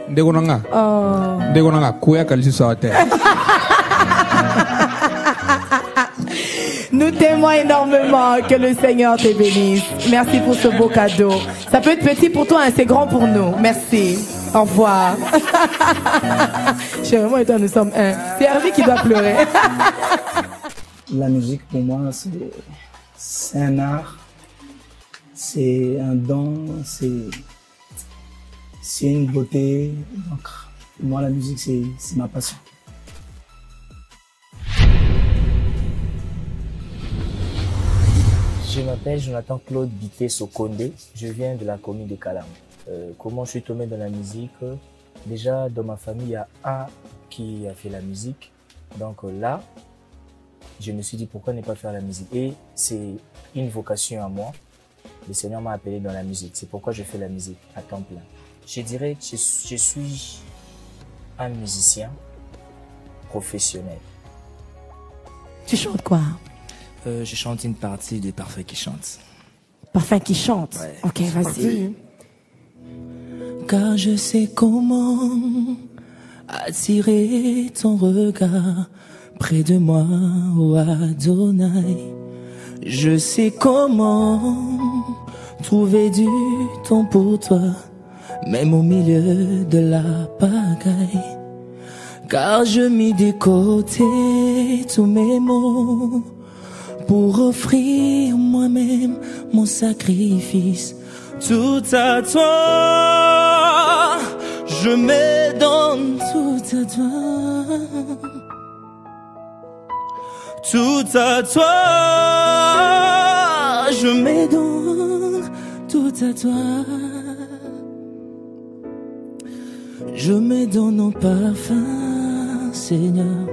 Ndegonanga. Ndegonanga kuya kalisi sote. Nous t'aimons énormément. Que le Seigneur te bénisse. Merci pour ce beau cadeau. Ça peut être petit pour toi, hein, c'est grand pour nous. Merci. Au revoir. Chérie, moi et toi, nous sommes un. C'est Hervé qui doit pleurer. La musique, pour moi, c'est un art, c'est un don, c'est une beauté. Donc, pour moi, la musique, c'est ma passion. Je m'appelle Jonathan Claude Bité Sokonde, je viens de la commune de Kalam. Comment je suis tombé dans la musique? Déjà, dans ma famille, il y a un qui a fait la musique. Donc là, je me suis dit pourquoi ne pas faire la musique. Et c'est une vocation à moi. Le Seigneur m'a appelé dans la musique. C'est pourquoi je fais la musique à temps plein. Je dirais que je suis un musicien professionnel. Tu chantes quoi? Je chante une partie de Parfait qui chante. Parfait qui chante. Ouais. Ok, vas-y. Car je sais comment attirer ton regard près de moi, oh Adonai. Je sais comment trouver du temps pour toi, même au milieu de la pagaille. Car je mis de côté tous mes mots pour offrir moi-même mon sacrifice. Tout à toi, je me donne tout à toi. Tout à toi, je me donne tout à toi. Je me donne en parfum, Seigneur.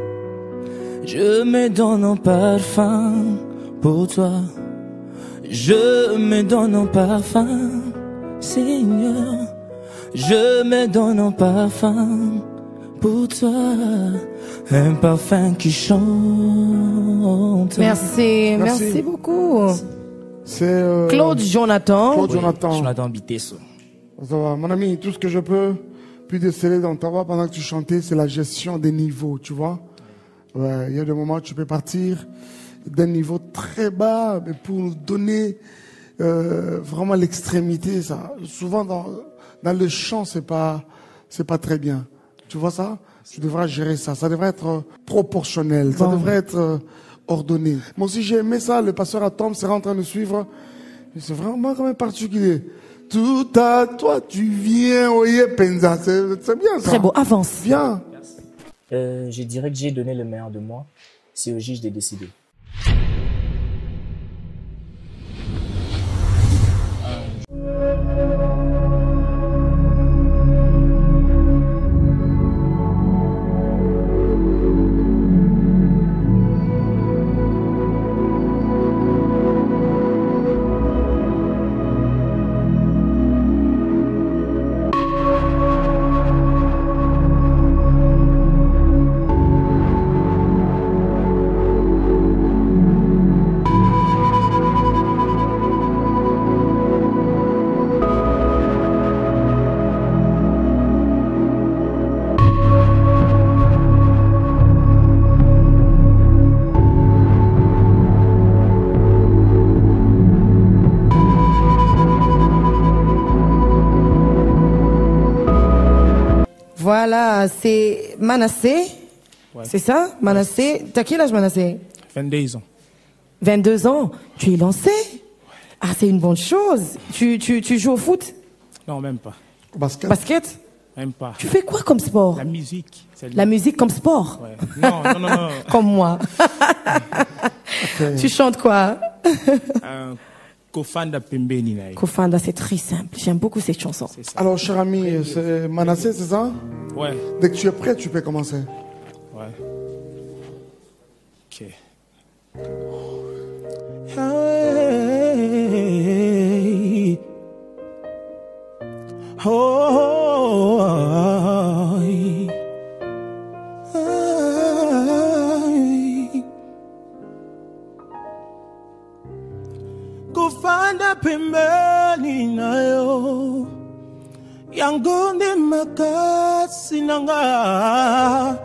Je me donne en parfum pour toi. Je me donne en parfum, Seigneur. Je me donne en parfum pour toi. Un parfum qui chante. Merci, merci beaucoup. C'est Claude Jonathan. Claude Jonathan. Jonathan Bitesso. Ça va, mon ami, tout ce que je peux puis déceler dans ta voix pendant que tu chantais, c'est la gestion des niveaux, tu vois. Ouais, il y a des moments où tu peux partir d'un niveau très bas, mais pour nous donner vraiment l'extrémité, ça. Souvent dans le chant, c'est pas très bien. Tu vois ça? Tu devras gérer ça. Ça devrait être proportionnel. Ça devrait être ordonné. Moi aussi, j'ai aimé ça. Le pasteur Atom sera en train de suivre. C'est vraiment quand même particulier. Tout à toi, tu viens, oye, Penza. C'est bien ça. Très beau. Avance. Viens. Je dirais que j'ai donné le meilleur de moi. C'est au juge de décider. Voilà, c'est Manassé. Ouais. C'est ça, Manassé. T'as quel âge, Manassé? 22 ans. 22 ans. Tu es lancé? Ah, c'est une bonne chose. Tu joues au foot? Non, même pas. Basket? Même pas. Tu fais quoi comme sport? La musique. La musique comme sport? Ouais. Non. Comme moi. Tu chantes quoi? Kofanda Pembeni. Kofanda, c'est très simple. J'aime beaucoup cette chanson. Alors, cher ami, c'est Manassé, c'est ça? Ouais. Dès que tu es prêt, tu peux commencer. Ouais. Ok. Hey. Oh, ay. Ay. Kufanda pembeni nayo yangonde makasi nanga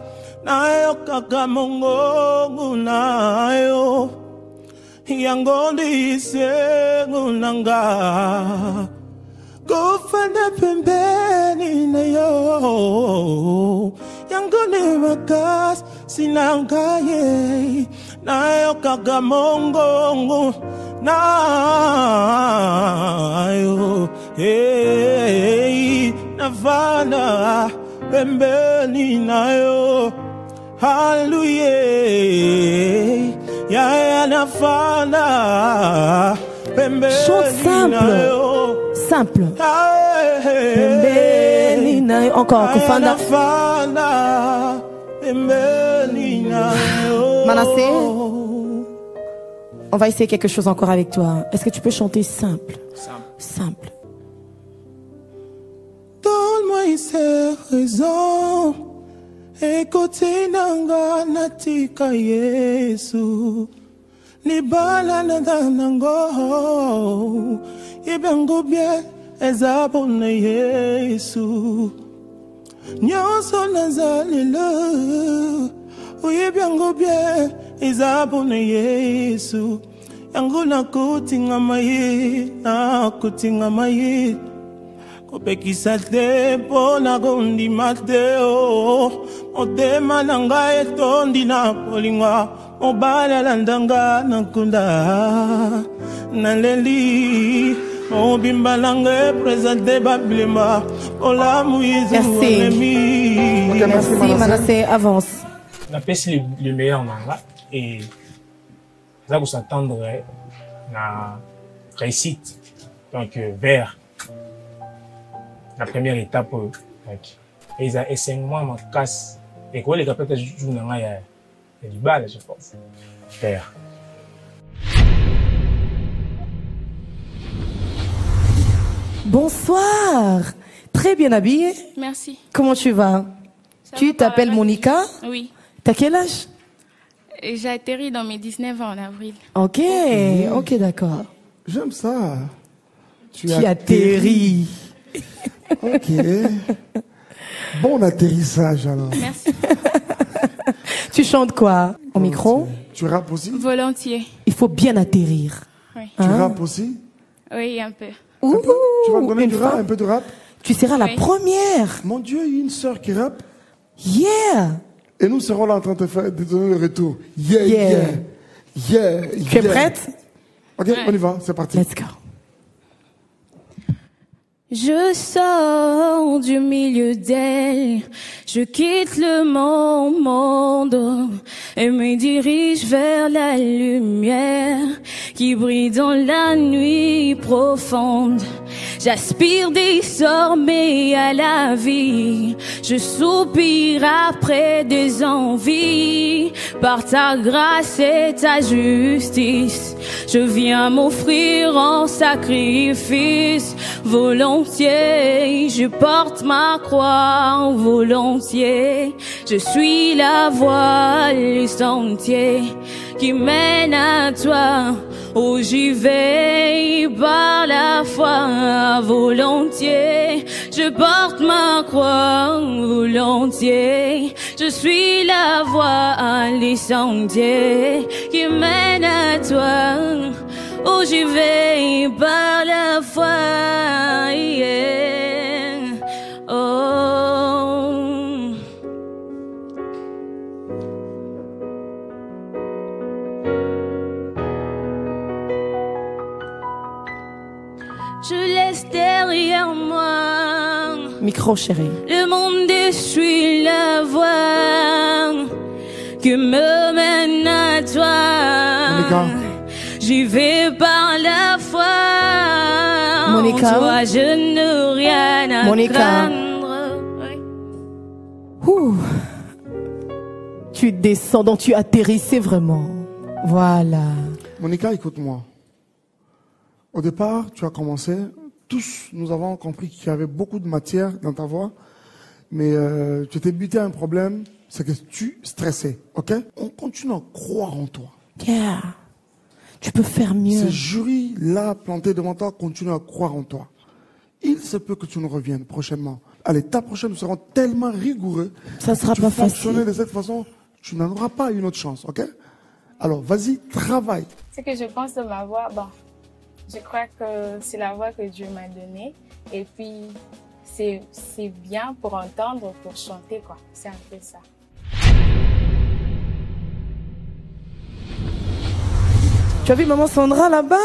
nayo kakamongo nayo yangonde isengu nanga kufanda pembeni nayo yangonde makasi nanga ye nayo kakamongo nayo hey navana pembeni nayo hallelujah ya navana pembeni Chante simple. Simple. Pembeni nayo. Encore, Kofanda. Pembeni nayo. Manassé, on va essayer quelque chose encore avec toi. Est-ce que tu peux chanter simple? Simple. Donne-moi ces raisons. Écoutez nanga natika Yesu. libala na danango ibengo bien ezabo na Yesu nyonso nazalelo uyibengo bien ezabo na Yesu yango nakutinga mayi kopekisa te mpo na kondima te motema na ngai etondi na bolingo mobali alandanga na nkunda naleli mobimba na ngai epresente babilema olamu yezu olemi. Merci Manassé, avance. napesi le meilleur nanga et ça vous s'attendre na réussite donc vers la première étape donc et ça et 5 mois ma casse et quoi les capitaines jouent nanga ya du bal je pense faire. Bonsoir, très bien habillée. Merci. Comment tu vas? Tu t'appelles Monica? Oui. T'as quel âge? J'ai atterri dans mes 19 ans en avril. Ok, ok, d'accord. J'aime ça. Tu atterris. Ok. Bon atterrissage alors. Merci. Tu chantes quoi? Au micro? Tu rappes aussi? Volontiers. Il faut bien atterrir. Oui. Tu rappes aussi? Oui, un peu. Ouh, tu vas me donner du rap, un peu de rap? Tu seras la première. Mon Dieu, il y a une sœur qui rappe. Yeah. Et nous serons là en train de donner le retour. Yeah, yeah, yeah. Tu es prête? Ok, on y va, c'est parti. Let's go. Je sors du milieu d'elle, je quitte le monde et me dirige vers la lumière qui brille dans la nuit profonde. J'aspire désormais à la vie, je soupire après des envies. Par ta grâce et ta justice, je viens m'offrir en sacrifice. Volontiers, je porte ma croix, volontiers. Je suis la voie, le sentier qui mène à toi. Oh, j'y vais par la foi, volontiers. Je porte ma croix, volontiers. Je suis la voie, les sentiers qui mènent à toi. Oh, j'y vais par la foi, yeah. Oh. Je laisse derrière moi Micro, chérie. le monde et suis la voie qui me mène à toi. Monica. J'y vais par la foi. Monica. En toi, je n'ai rien à Monica. craindre. Oui. Ouh. Tu descends, donc tu atterrissais vraiment. Voilà. Monica, écoute-moi. Au départ, tu as commencé, tous nous avons compris qu'il y avait beaucoup de matière dans ta voix, mais tu t'es buté à un problème, c'est que tu stressais, ok? On continue à croire en toi. Yeah. Tu peux faire mieux. Ce jury là planté devant toi continue à croire en toi. Il se peut que tu nous reviennes prochainement. À l'étape prochaine, nous serons tellement rigoureux. Ça sera tu pas fonctionner facile. de cette façon, tu n'en auras pas une autre chance, ok? Alors, vas-y, travaille. Ce que je pense de ma voix, bon, je crois que c'est la voix que Dieu m'a donnée. Et puis, c'est bien pour entendre, pour chanter, quoi. C'est un peu ça. Tu as vu maman Sandra là-bas?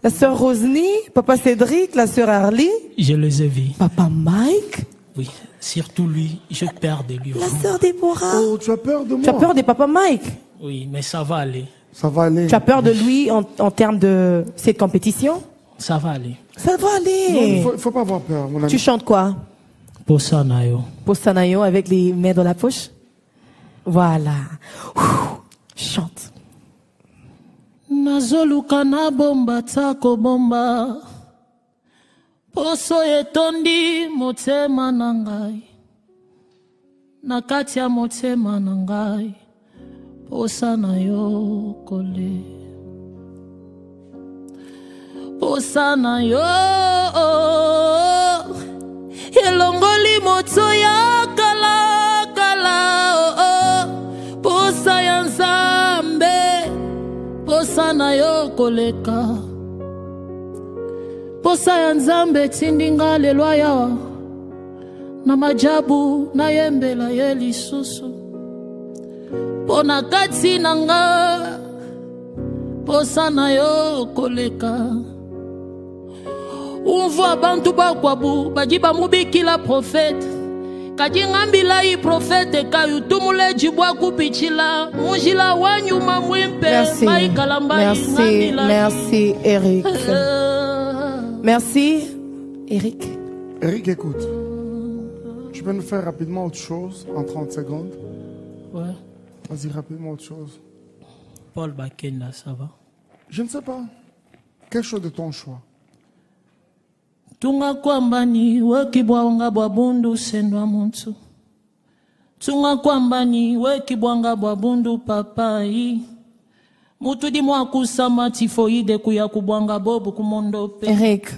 La sœur Rosny, papa Cédric, la sœur Arlie, Je les ai vus. papa Mike, Oui, surtout lui, j'ai peur de lui. la sœur Déborah. Oh, tu as peur de moi? Tu as peur de papa Mike? Oui, mais ça va aller. Ça va aller. Tu as peur de lui en termes de cette compétition? Ça va aller. Ça va Non, aller. il faut pas avoir peur, mon ami. Tu chantes quoi? Posanayo. Postanayo avec les mains dans la poche? Voilà. Ouh, chante. Nazoluka na bomba tako bomba. Poso etondi motema na ngai. Na kati ya motema na ngai. Posa na yo kole. posa na yo elongoli moto ya kala kala posa ya Nzambe posa na yo koleka posa ya Nzambe tindinga lelo yawa na majabu na yembela ye lisusu pona kati nanga posa na yo koleka unvoa bantu bakwabu baji bamubikila profete kaji ngambila i profete kayutumule jibwa kupichila mujila wanyuma mwimpe maikala mbai ngambila. Merci Eric. Merci Eric. Eric, écoute. Tu peux nous faire rapidement autre chose en 30 secondes? Ouais. Vas-y, rapidement autre chose. Paul Bakenda, ça va? Je ne sais pas. Quelque chose de ton choix. Tunga kwambani wekibwanga bwa bundu sendwa muntu. Tunga kwambani wekibwanga bwa bundu papai. Mutu di mwa kusama tifoide kuya kubwanga bobu kumondope. Eric,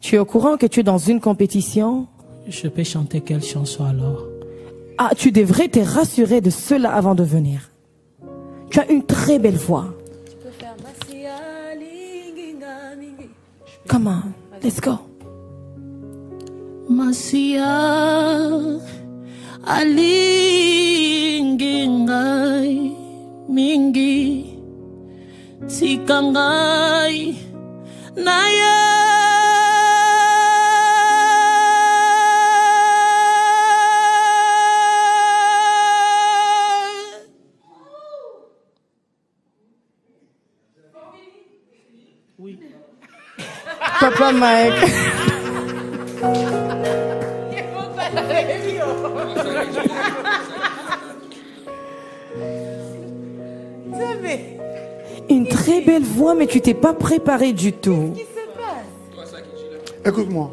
tu es au courant que tu es dans une compétition? Je peux chanter quelle chanson alors? Ah, tu devrais te rassurer de cela avant de venir. Tu as une très belle voix. Tu peux faire Come on, let's go. Masia alingi ngai mingi tika ngai naye Oui. Papa Mike. Une très belle voix, mais tu t'es pas préparé du tout. Écoute-moi,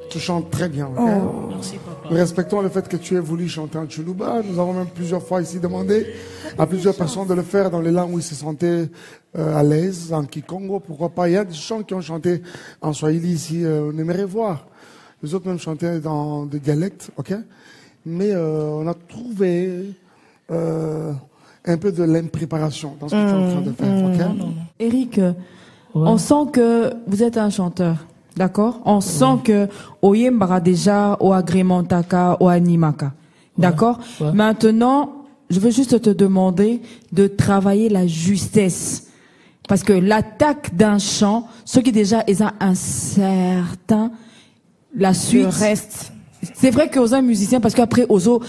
tu chantes très bien. Okay? Oh. Merci, papa. Nous respectons le fait que tu aies voulu chanter en Tchoulouba. Nous avons même plusieurs fois ici demandé à plusieurs personnes de le faire dans les langues où ils se sentaient à l'aise, en Kikongo, pourquoi pas. Il y a des chants qui ont chanté en Swahili ici, on aimerait voir. Les autres même chantaient dans des dialectes, ok? Mais on a trouvé un peu de l'impréparation dans ce que tu es en train de faire, ok? Eric, on sent que vous êtes un chanteur, d'accord? On sent que Oyembara déjà, au agrémentaka, au animaka, d'accord? Maintenant, je veux juste te demander de travailler la justesse. Parce que l'attaque d'un chant, ce qui déjà est un certain, la suite. Le reste. C'est vrai qu'aux un musicien, parce qu'après, Ozo,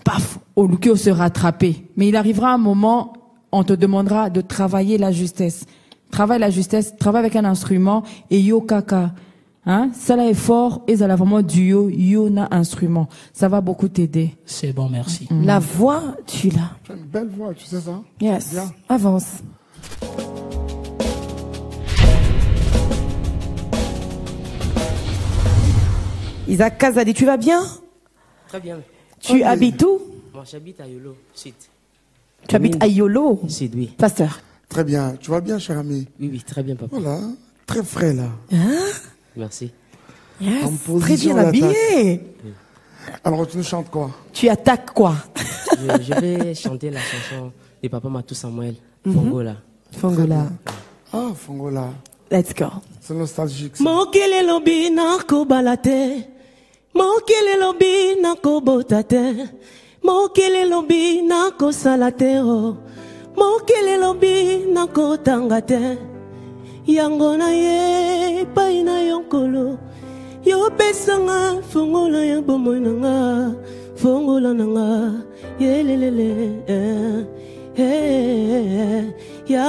paf, au Lukio se rattraper. Mais il arrivera un moment, on te demandera de travailler la justesse. Travaille la justesse, travaille avec un instrument, et yo kaka. Hein? Ça là est fort, et ça là vraiment duo, yo na instrument. Ça va beaucoup t'aider. C'est bon, merci. La voix, tu l'as. Tu as une belle voix, tu sais ça? Yes. Bien. Avance. Isaac Kazadi, tu vas bien? Très bien. Tu habites où? Moi, j'habite à Yolo, Sud. Tu habites à Yolo? Sud, oui. Pasteur. Très bien. Tu vas bien, cher ami? Oui, oui, très bien, papa. Voilà. Très frais, là. Hein? Merci. Yes. En Très position bien d'attaque. habillé. Alors, tu nous chantes quoi? Tu attaques quoi? Je vais chanter la chanson de Papa Matou Samuel, Fongola. Fongola. Ah, Fongola. Let's go. C'est nostalgique. Ça. Mokele lobi nako balate, mokele lobi nako botate, mokele lobi nako salatero, mokele lobi nako tangate, yango na ye pai na yonkolo, yo pesanga fongola ya bomoy nanga, fongola nanga, yelelele, ya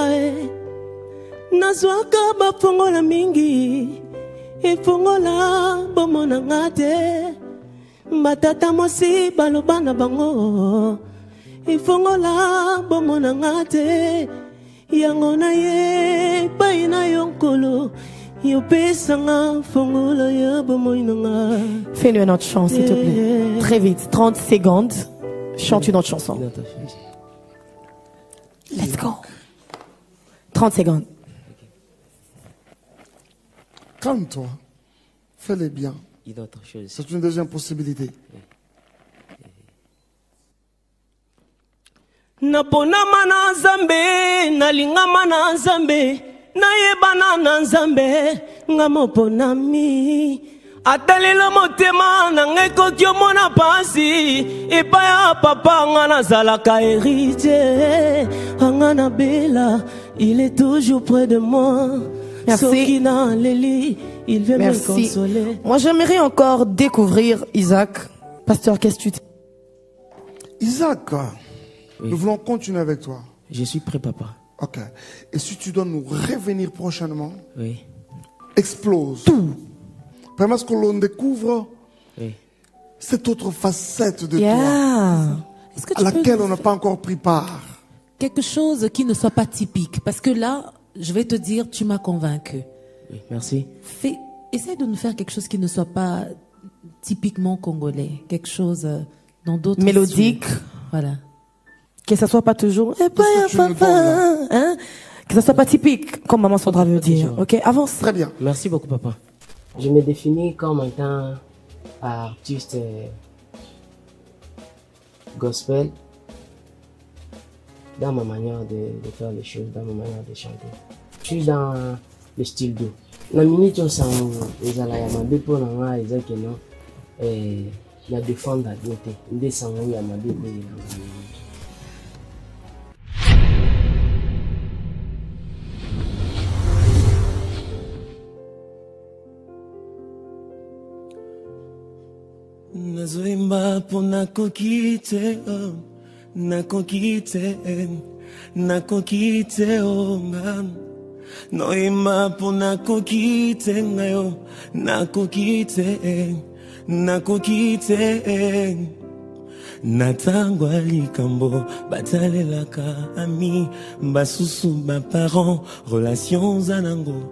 nazwaka bafongola mingi efongola bomona ngate matata mosi baloba na bango efongola bomona ngate yango na ye pai na yonkolo yopesanga fongola ya bomoi nanga. Fais-nous une autre chanson, s'il te plaît. Très vite, 30 secondes. Chante une autre chanson. Let's go. 30 secondes. Calme-toi. Fais-les bien. Il y a d'autres choses. C'est une deuxième possibilité. Naponama na Nzambe, nalingama na Nzambe, nayebana na Nzambe, ngamoponami. Atalelo motema na ngekoki omona pasi, epai ya papa nga nazalaka héritier. Anga na bela, il est toujours près de moi. Merci. Soki na leli, il veut me Merci. consoler. Moi, j'aimerais encore découvrir Isaac. Pasteur, qu'est-ce que tu dis? Isaac, nous voulons continuer avec toi. Je suis prêt, papa. Ok. Et si tu dois nous revenir prochainement, Oui. explose tout. Vraiment, ce que l'on découvre, Oui. cette autre facette de Yeah. toi, Est-ce que à tu peux laquelle nous on n'a pas encore pris part. quelque chose qui ne soit pas typique? Parce que là, je vais te dire, tu m'as convaincu. Oui, merci. Essaye de nous faire quelque chose qui ne soit pas typiquement congolais. Quelque chose dans d'autres Mélodique. styles. Voilà. Que ça soit pas toujours, eh ben, papa, hein? Que ça soit pas typique, comme maman Sandra veut dire. Ok, avance. Très bien. Merci beaucoup, papa. Je me définis comme étant artiste gospel dans ma manière de faire les choses, dans ma manière de chanter. Je suis dans le style doux. La minute où ça ezala ya mabe po na nga ezaki non la défendre la beauté. Nde sango ya mabe po ezala. Nazoimba po nakoki te, nakoki te, nakoki te, oh man. Noimba po nakoki te, ngayo, nakoki te, nakoki te. Natangwa likambo, batalelaka ami, basusu ba parents, relations anango,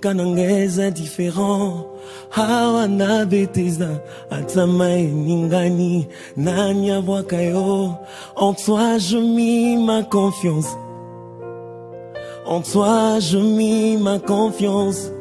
kanangeza différent. Hawa na beteza, atamae ningani, nanya wakayo. En toi je mis ma confiance, en toi je mis ma confiance.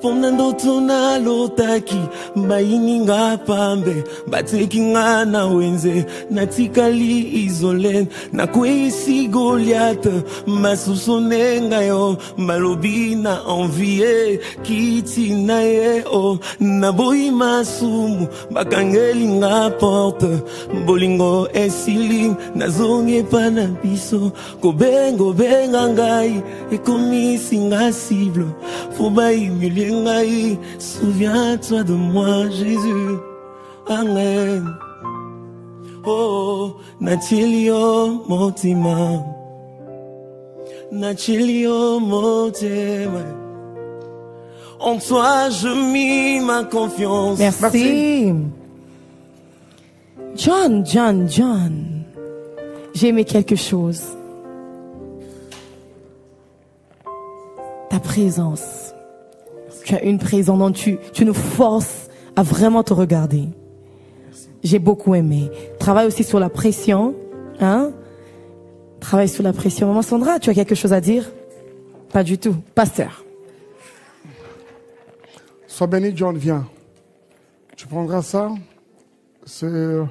Ponando tuna lotaki, baininga pambe, bateki nga na wenze, natikali isolé, na kwesi Goliath, masusone ngayo, malobi na envie, kiti na ye o, naboyi masumu, bakangeli nga porte, bolingo esili, nazonge pa na biso, kobengo benga ngai, ekomisi nga cible, fobayi Ngai, souviens-toi de moi, Jésus. Amen. Oh, Nachilio Motima. Nachilio Motima. En toi, je mis ma confiance. Merci. John. J'ai aimé quelque chose. Ta présence. Tu as une présence dont tu nous forces à vraiment te regarder. J'ai beaucoup aimé. Travaille aussi sur la pression. Hein? Travaille sur la pression. Maman Sandra, tu as quelque chose à dire? Pas du tout. Pasteur. Sois béni, John, viens. Tu prendras ça. C'est le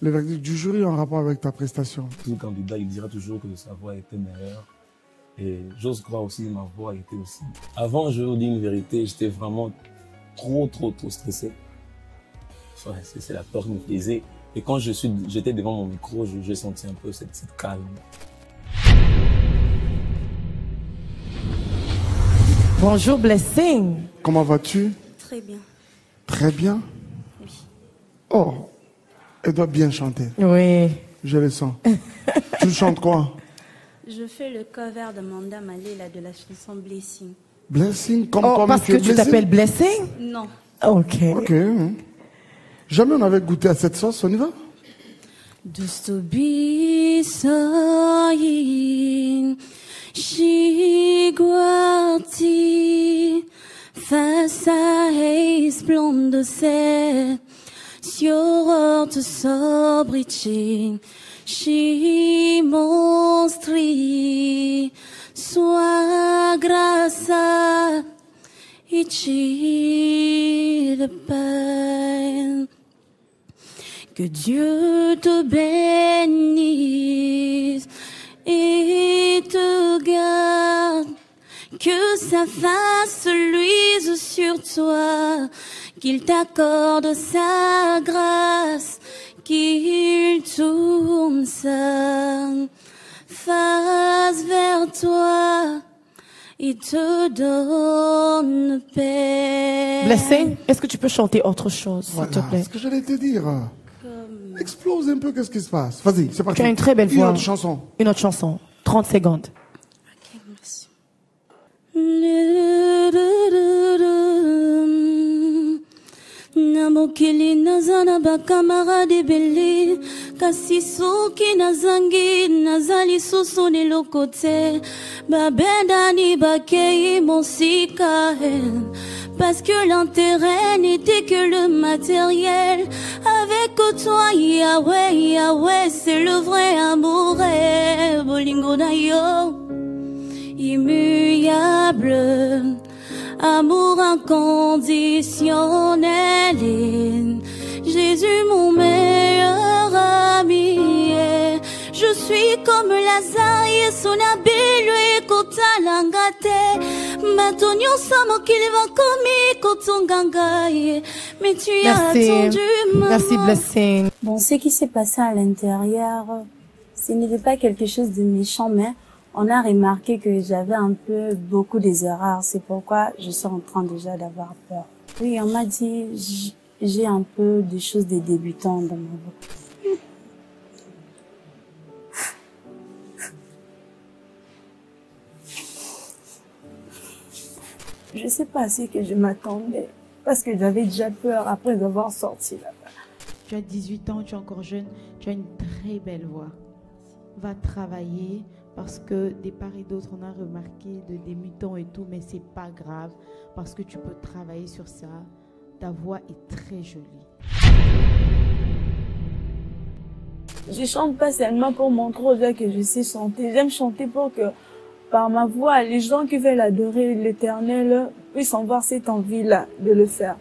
verdict du jury en rapport avec ta prestation. Tout candidat, il dira toujours que sa voix était meilleure. Et j'ose croire aussi que ma voix était aussi. Avant, je vous dis une vérité, j'étais vraiment trop stressé. Enfin, c'est la peur qui me plaisait. Et quand j'étais devant mon micro, j'ai senti un peu cette calme. Bonjour Blessing. Comment vas-tu? Très bien. Très bien? Oui. Oh, elle doit bien chanter. Oui. Je le sens. Tu chantes quoi? Je fais le cover de Manda Malela de la chanson Blessing. Blessing, comme oh, toi, parce que tu t'appelles Blessing? Non. Ok. Ok. Jamais on avait goûté à cette sauce, on y va? Dus to be soyin, Chiguati, face à Ace blonde de serre, sur te sobrici. Ci mostri sua graça et tire peine. Que Dieu te bénisse et te garde, que sa face luise sur toi, qu'il t'accorde sa grâce, qu'il tourne sa face vers toi et te donne paix. Blessing, est-ce que tu peux chanter autre chose, Voilà, s'il te plaît? ce que j'allais te dire. Explose un peu, qu'est-ce qui se passe? Vas-y, c'est parti. Tu as une très belle voix. Une autre chanson. Une autre chanson. 30 secondes. Ok, merci. Namokili nazana bakamara de beli kasi soki nazangi nazali susu ni lokote babendani bakei monsika parce que l'intérêt n'était que le matériel. Avec toi Yahweh Yahweh c'est le vrai amour bolingo na yo immuable, amour inconditionnel, Jésus mon meilleur ami. Je suis comme Lazare, son abilwe kotalangate, matonyo samokili vakomi kotongangaye, mais tu as attendu maman. Merci Blessing. Bon, ce qui s'est passé à l'intérieur, ce n'était pas quelque chose de méchant, mais on a remarqué que j'avais un peu beaucoup des erreurs. C'est pourquoi je suis en train déjà d'avoir peur. Oui, on m'a dit, j'ai un peu des choses de débutants dans ma vie. Je sais pas à ce que je m'attendais, parce que j'avais déjà peur après avoir sorti là-bas. Tu as 18 ans, tu es encore jeune, tu as une très belle voix. Va travailler. Parce que des part et d'autre, on a remarqué de débutants et tout, mais c'est pas grave parce que tu peux travailler sur ça. Ta voix est très jolie. Je chante pas seulement pour montrer aux gens que je sais chanter. J'aime chanter pour que, par ma voix, les gens qui veulent adorer l'Éternel puissent avoir cette envie-là de le faire.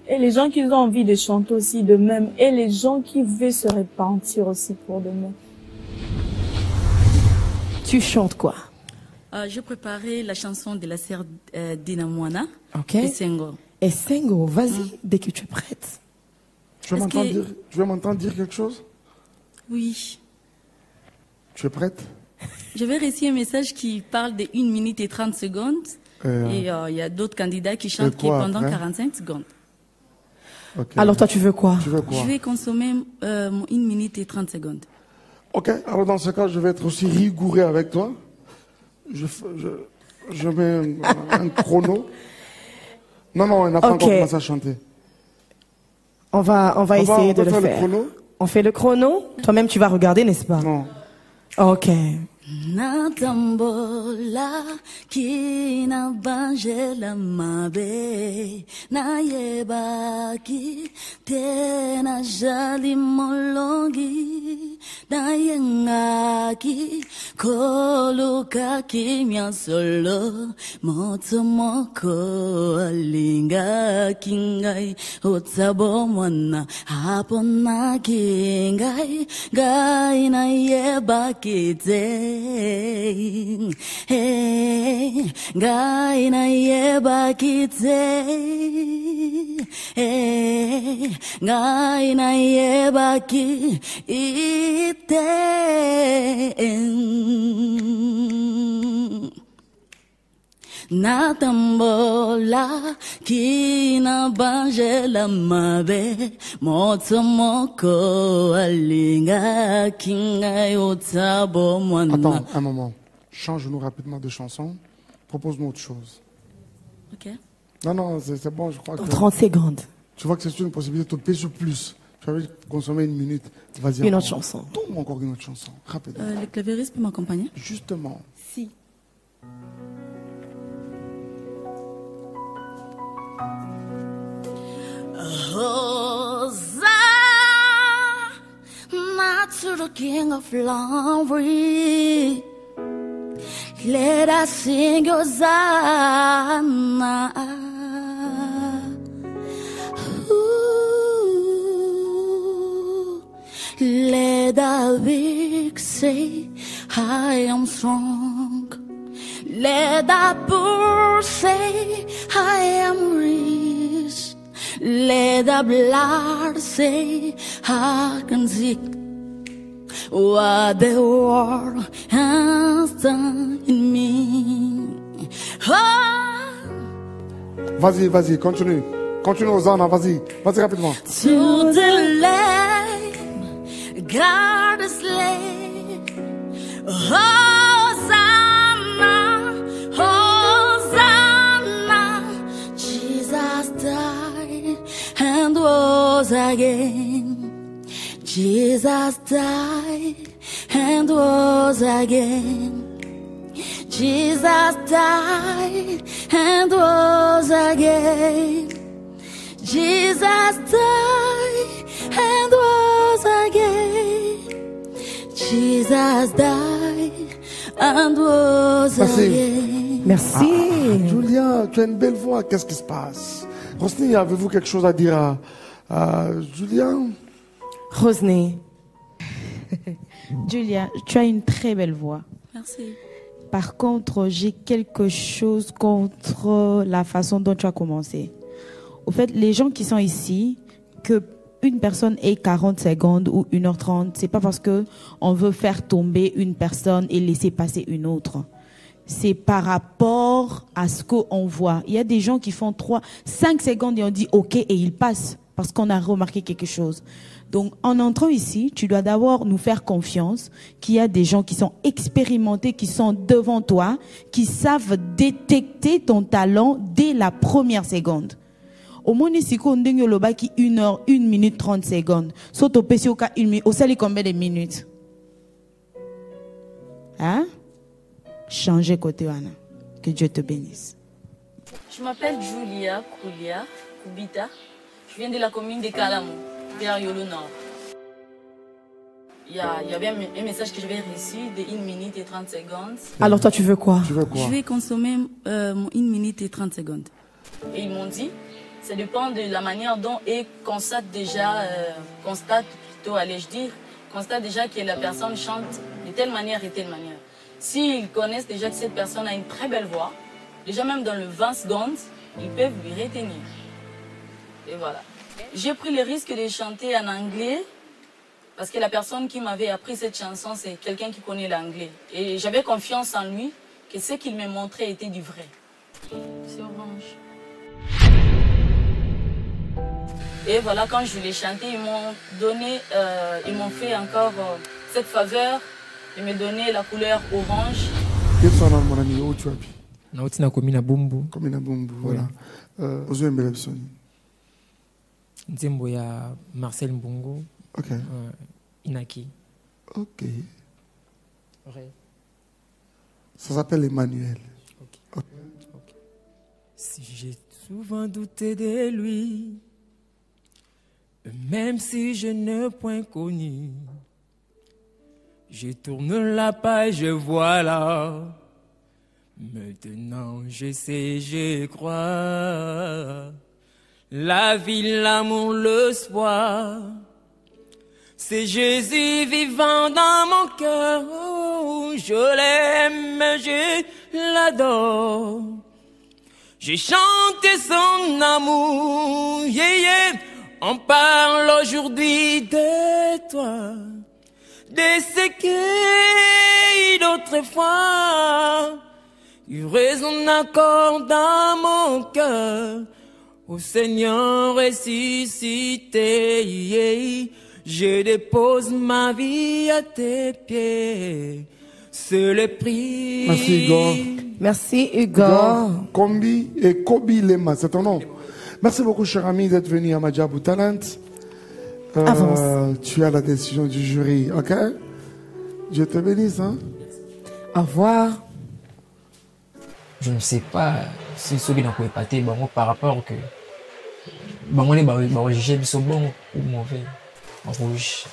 Et les gens qui ont envie de chanter aussi de même. Et les gens qui veulent se repentir aussi pour de même. Tu chantes quoi? Je préparais la chanson de la sœur Dina Moana. Ok. Essengo. Essengo, vas-y, dès que tu es prête. Tu veux m'entendre dire quelque chose? Oui. Tu es prête? J'avais reçu un message qui parle de 1 minute et 30 secondes. Et il y a d'autres candidats qui chantent pendant 45 secondes. Okay. Alors toi, tu veux quoi? Je vais consommer 1 minute et 30 secondes. Ok, alors dans ce cas, je vais être aussi rigoureux avec toi. Je mets un chrono. Non, on n'a pas encore commencé à chanter. On va essayer de le faire. Le chrono. On fait le chrono. Toi-même, tu vas regarder, n'est-ce pas? Non. Ok. Natambola kina banjela mabe na yebaki tena jali molongi na yengaki koluka kimya solo moto moko alinga kingai otsabo mwana hapona kingai gai na yebaki te hey, gai na yebakite hey, gai na yebaki ite Natambola kina banjela mabe moto moko alinga kinga yotabo mwana. Attends un moment, change-nous rapidement de chanson, propose-nous autre chose. Ok. Non, c'est bon, je crois que... 30 secondes. Tu vois que c'est une possibilité de te payer sur plus. Tu avais consommé 1 minute, vas-y. Une autre chanson. Tombe encore une autre chanson, rapidement. Le clavieriste peut m'accompagner? Justement. Si. Hosanna to the King of Glory. Let us sing Hosanna. Let the weak say, I am strong. Let the poor say, I am rich. Let the blind say, I can see what the world has done in me. Oh. Vas-y, vas-y, continue. Continue, Hosanna, vas-y. Vas-y rapidement. To the Lamb, God is slain. Hosanna, Hosanna. Jesus died and rose again. Jesus died and rose again. Jesus died and rose again. Jesus died and rose again. Jesus died and rose again. Merci. Julia, tu as une belle voix. Qu'est-ce qui se passe? Rosny, avez-vous quelque chose à dire à Julia? Rosny. Julia, tu as une très belle voix. Merci. Par contre, j'ai quelque chose contre la façon dont tu as commencé. Au fait, les gens qui sont ici, que une personne ait 40 secondes ou 1h30, c'est pas parce que on veut faire tomber une personne et laisser passer une autre. C'est par rapport à ce qu'on voit. Il y a des gens qui font 5 secondes et on dit OK et ils passent parce qu'on a remarqué quelque chose. Donc, en entrant ici, tu dois d'abord nous faire confiance qu'il y a des gens qui sont expérimentés, qui sont devant toi, qui savent détecter ton talent dès la première seconde. Au moins, si on dit que 1 heure, 1 minute 30 secondes, saute au PCOK 1 minute, au sali combien de minutes? Hein? Changez côté, Anna. Que Dieu te bénisse. Je m'appelle Julia Kubita. Je viens de la commune de Kalamou, vers Yolo Nord. Il y avait un message que j'avais reçu de 1 minute et 30 secondes. Alors toi, tu veux quoi? Je vais consommer 1 minute et 30 secondes. Et ils m'ont dit, ça dépend de la manière dont ils constatent déjà, constate déjà que la personne chante de telle manière et telle manière. S'ils connaissent déjà que cette personne a une très belle voix, déjà même dans le 20 secondes, ils peuvent lui retenir. Et voilà. J'ai pris le risque de chanter en anglais parce que la personne qui m'avait appris cette chanson, c'est quelqu'un qui connaît l'anglais. Et j'avais confiance en lui que ce qu'il me montrait était du vrai. C'est orange. Et voilà, quand je l'ai chanté, ils m'ont donné, ils m'ont fait encore cette faveur de me donner la couleur orange. Quel son nom, mon ami? Où tu habites? Na komina Bumbu. Komina Bumbu, voilà. Ozo Mbele Bisoni. Nzembo ya Marcel Mbungo. Ok. Inaki. Ok. Ouais. Ça s'appelle Emmanuel. Ok. Si j'ai souvent douté de lui, même si je n'ai point connu, je tourne la page, voilà. Maintenant je sais, je crois. La vie, l'amour, le soir, c'est Jésus vivant dans mon cœur. Oh, je l'aime, je l'adore. J'ai chanté son amour, yeah, yeah. On parle aujourd'hui de toi, de ce que d'autrefois il résonne encore dans mon cœur. Au Seigneur ressuscité, yeah. Je dépose ma vie à tes pieds. C'est le prix. Merci Hugo. Merci Hugo. Kombi et Kobi Lema, c'est ton nom. Merci beaucoup, cher ami, d'être venu à Madjabou Talent. Tu as la décision du jury, ok? Dieu te bénisse, hein? Au revoir. Je ne sais pas si ceux qui n'ont pas épaté, par rapport que on est jugé bon ou mauvais, en rouge.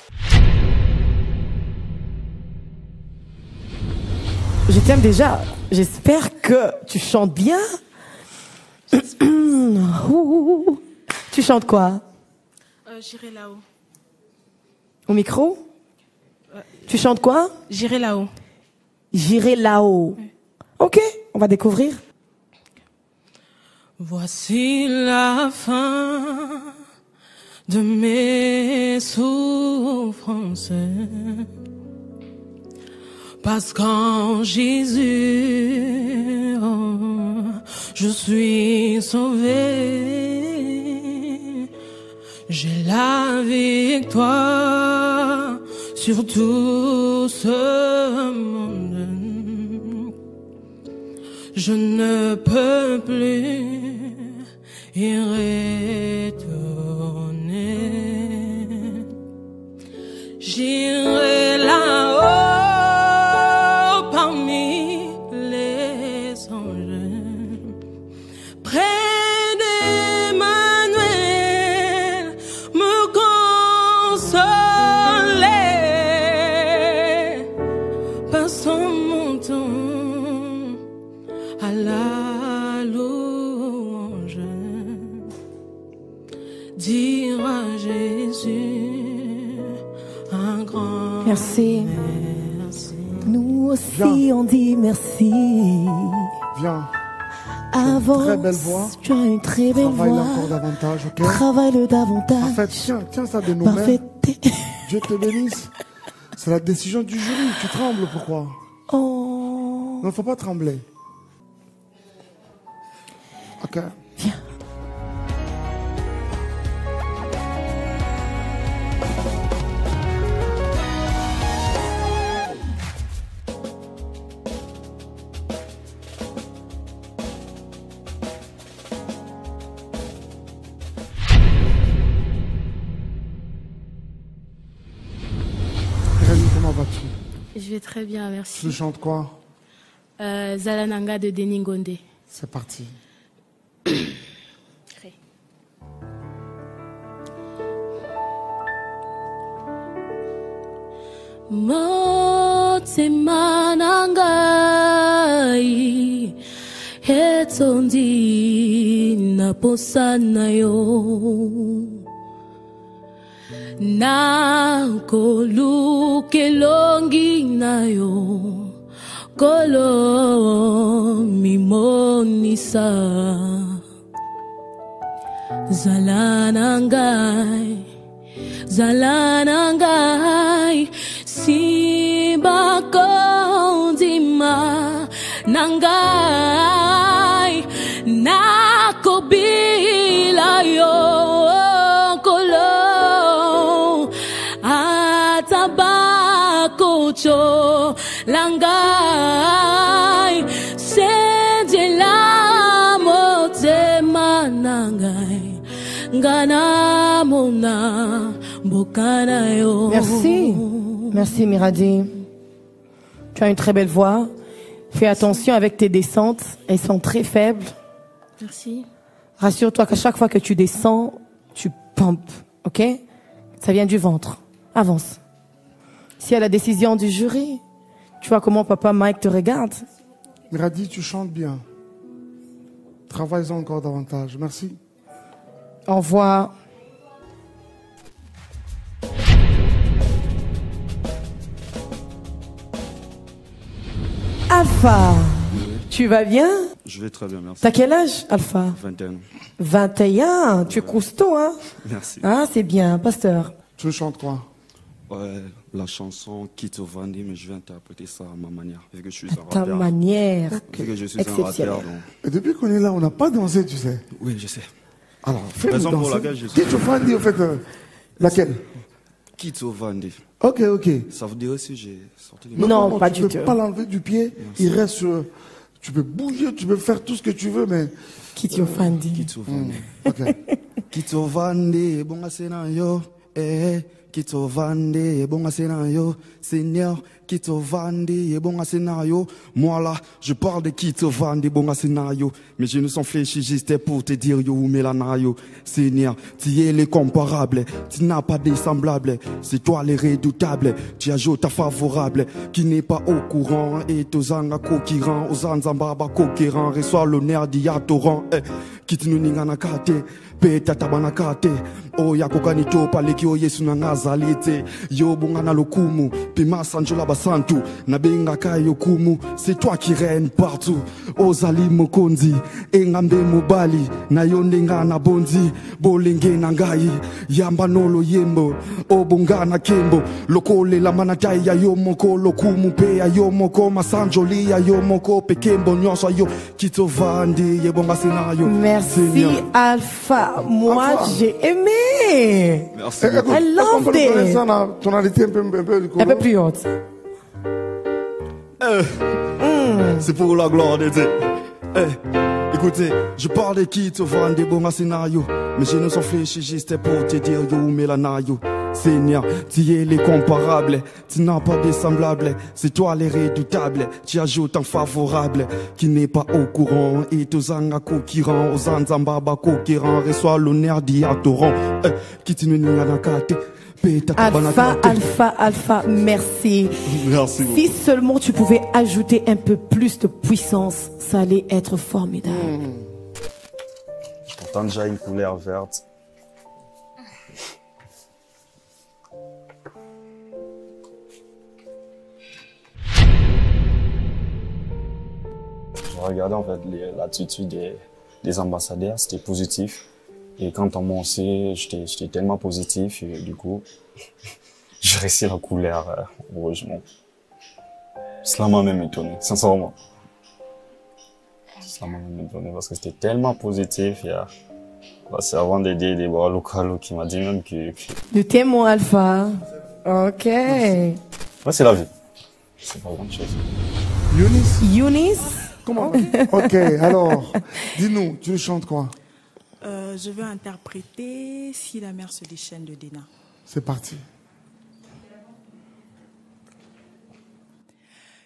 Je t'aime déjà. J'espère que tu chantes bien. Tu chantes quoi? J'irai là-haut. Au micro? Tu chantes quoi? J'irai là-haut. J'irai là-haut. Ok, on va découvrir. Voici la fin de mes souffrances. Parce qu'en Jésus, je suis sauvé. J'ai la victoire sur tout ce monde. Je ne peux plus y retourner. J'irai là-haut parmi les anges, près d'Emmanuel, me consoler. Passons mon temps à la louange, dire à Jésus un grand Merci. merci. Nous aussi, on dit merci. Viens. Avance. Très belle voix. Tu as une très belle Travaille voix. encore davantage, ok? Travaille-le davantage. En fait, tiens ça de nos Parfait. mains. Dieu te bénisse. C'est la décision du jury. Tu trembles, pourquoi? Oh. Non, faut pas trembler. Ok. Viens. Rémi, comment vas-tu? Je vais très bien, merci. Tu chantes quoi? Zalananga de Denis Ngondé. C'est parti. motema na ngai etondi na posa na yo nakoluka elongi na yo kolo mimonisa zala na ngai simba kondima na ngai nakobila yo kolo atabakocho langai sendela motema na ngai ngana mona mbokana yo. Merci. Merci Miradi. Tu as une très belle voix. Fais attention avec tes descentes. Elles sont très faibles. Merci. Rassure-toi qu'à chaque fois que tu descends, tu pompes. Ok? Ça vient du ventre. Avance. Si à la décision du jury, tu vois comment papa Mike te regarde. Miradi, tu chantes bien. Travaille-en encore davantage. Merci. Au revoir. Alpha, tu vas bien? Je vais très bien, merci. T'as quel âge, Alpha? 21. 21, tu es costaud, hein? Merci. Ah, c'est bien, pasteur. Tu chantes quoi? Ouais, la chanson Kito Vandi, mais je vais interpréter ça à ma manière. Vu que je suis un Ta rappeur. manière. Vu que je suis un Exceptionnelle. rappeur, donc. Et depuis qu'on est là, on n'a pas dansé, tu sais. Oui, je sais. Alors, fais-nous Raison pour danser. laquelle je suis. Kito Vandi, au fait, laquelle? Kito Vandi. Ok. Ça veut dire aussi j'ai sorti les Non, pas tu du peux tout. pas l'enlever du pied. Il reste sur... Tu peux bouger, tu peux faire tout ce que tu veux, mais... Kito Vandi. Kito Vandi. Ok. Kito Vandi, bonga sena yo. Kito Vandi, bonga sena yo. Seigneur, Kito Vandi, bonga sena yo. Moi là, je parle de Kito Vandi, bonga sena yo. Mais je ne s'en fléchis juste pour te dire yo, Mélana yo. Seigneur, tu es le comparable, tu n'as pas de semblable. C'est toi le redoutable, tu ajoutes ta favorable. Qui n'est pas au courant, et tozanga kokirant, aux anzambaba kokirant, reçoit l'honneur d'Iatoran. Qui te nous n'ingana kate, peta tabana kate. Oh ya kokanito paleki o yesu na ozalite yo bongana lokumu pima sanjola basantu nabenga kayo kumu c'est toi qui règne partout ozali mokonzi engambe mobali na yo ndenga na bonzi bolenge na ngai yamba nolo yembo obongana kembo lokole la manatai ya yo moko lokumu pe ya yo moko masanjoli ya yo moko pekembo nyonso yo kitovandi yebonga senayo. Merci Alpha, moi j'ai aimé. Merci. I loved it. Tonalité un peu plus haute. C'est pour la gloire de Dieu. Écoutez, je parle de qui te vend des bons scénarios, mais je ne s'en fléchis juste pour te dire yo mélanayo. Seigneur, tu es l'incomparable, tu n'as pas de semblable, c'est toi les redoutables, tu ajoutes un favorable, qui n'est pas au courant, et tous en concurrent, aux anzambaba concurrent, reçoit l'honneur d'Iatoran, qui tu nous n'a kate. Alpha, merci. Merci. Si seulement tu pouvais ajouter un peu plus de puissance, ça allait être formidable. Pourtant déjà une couleur verte. Je regardais en fait l'attitude des ambassadeurs, c'était positif. Et quand on m'a annoncé, j'étais tellement positif et du coup, j'ai resté la couleur heureusement. Cela m'a même étonné, sincèrement. Cela m'a même étonné parce que c'était tellement positif. C'est avant d'aider des bois locaux qui m'a dit même que... Le témoin Alpha. Ok. Ouais, c'est la vie. C'est pas grand chose. Younis. Comment? Ok, alors, dis-nous, tu chantes quoi? Je vais interpréter Si la mer se déchaîne de Dena. C'est parti.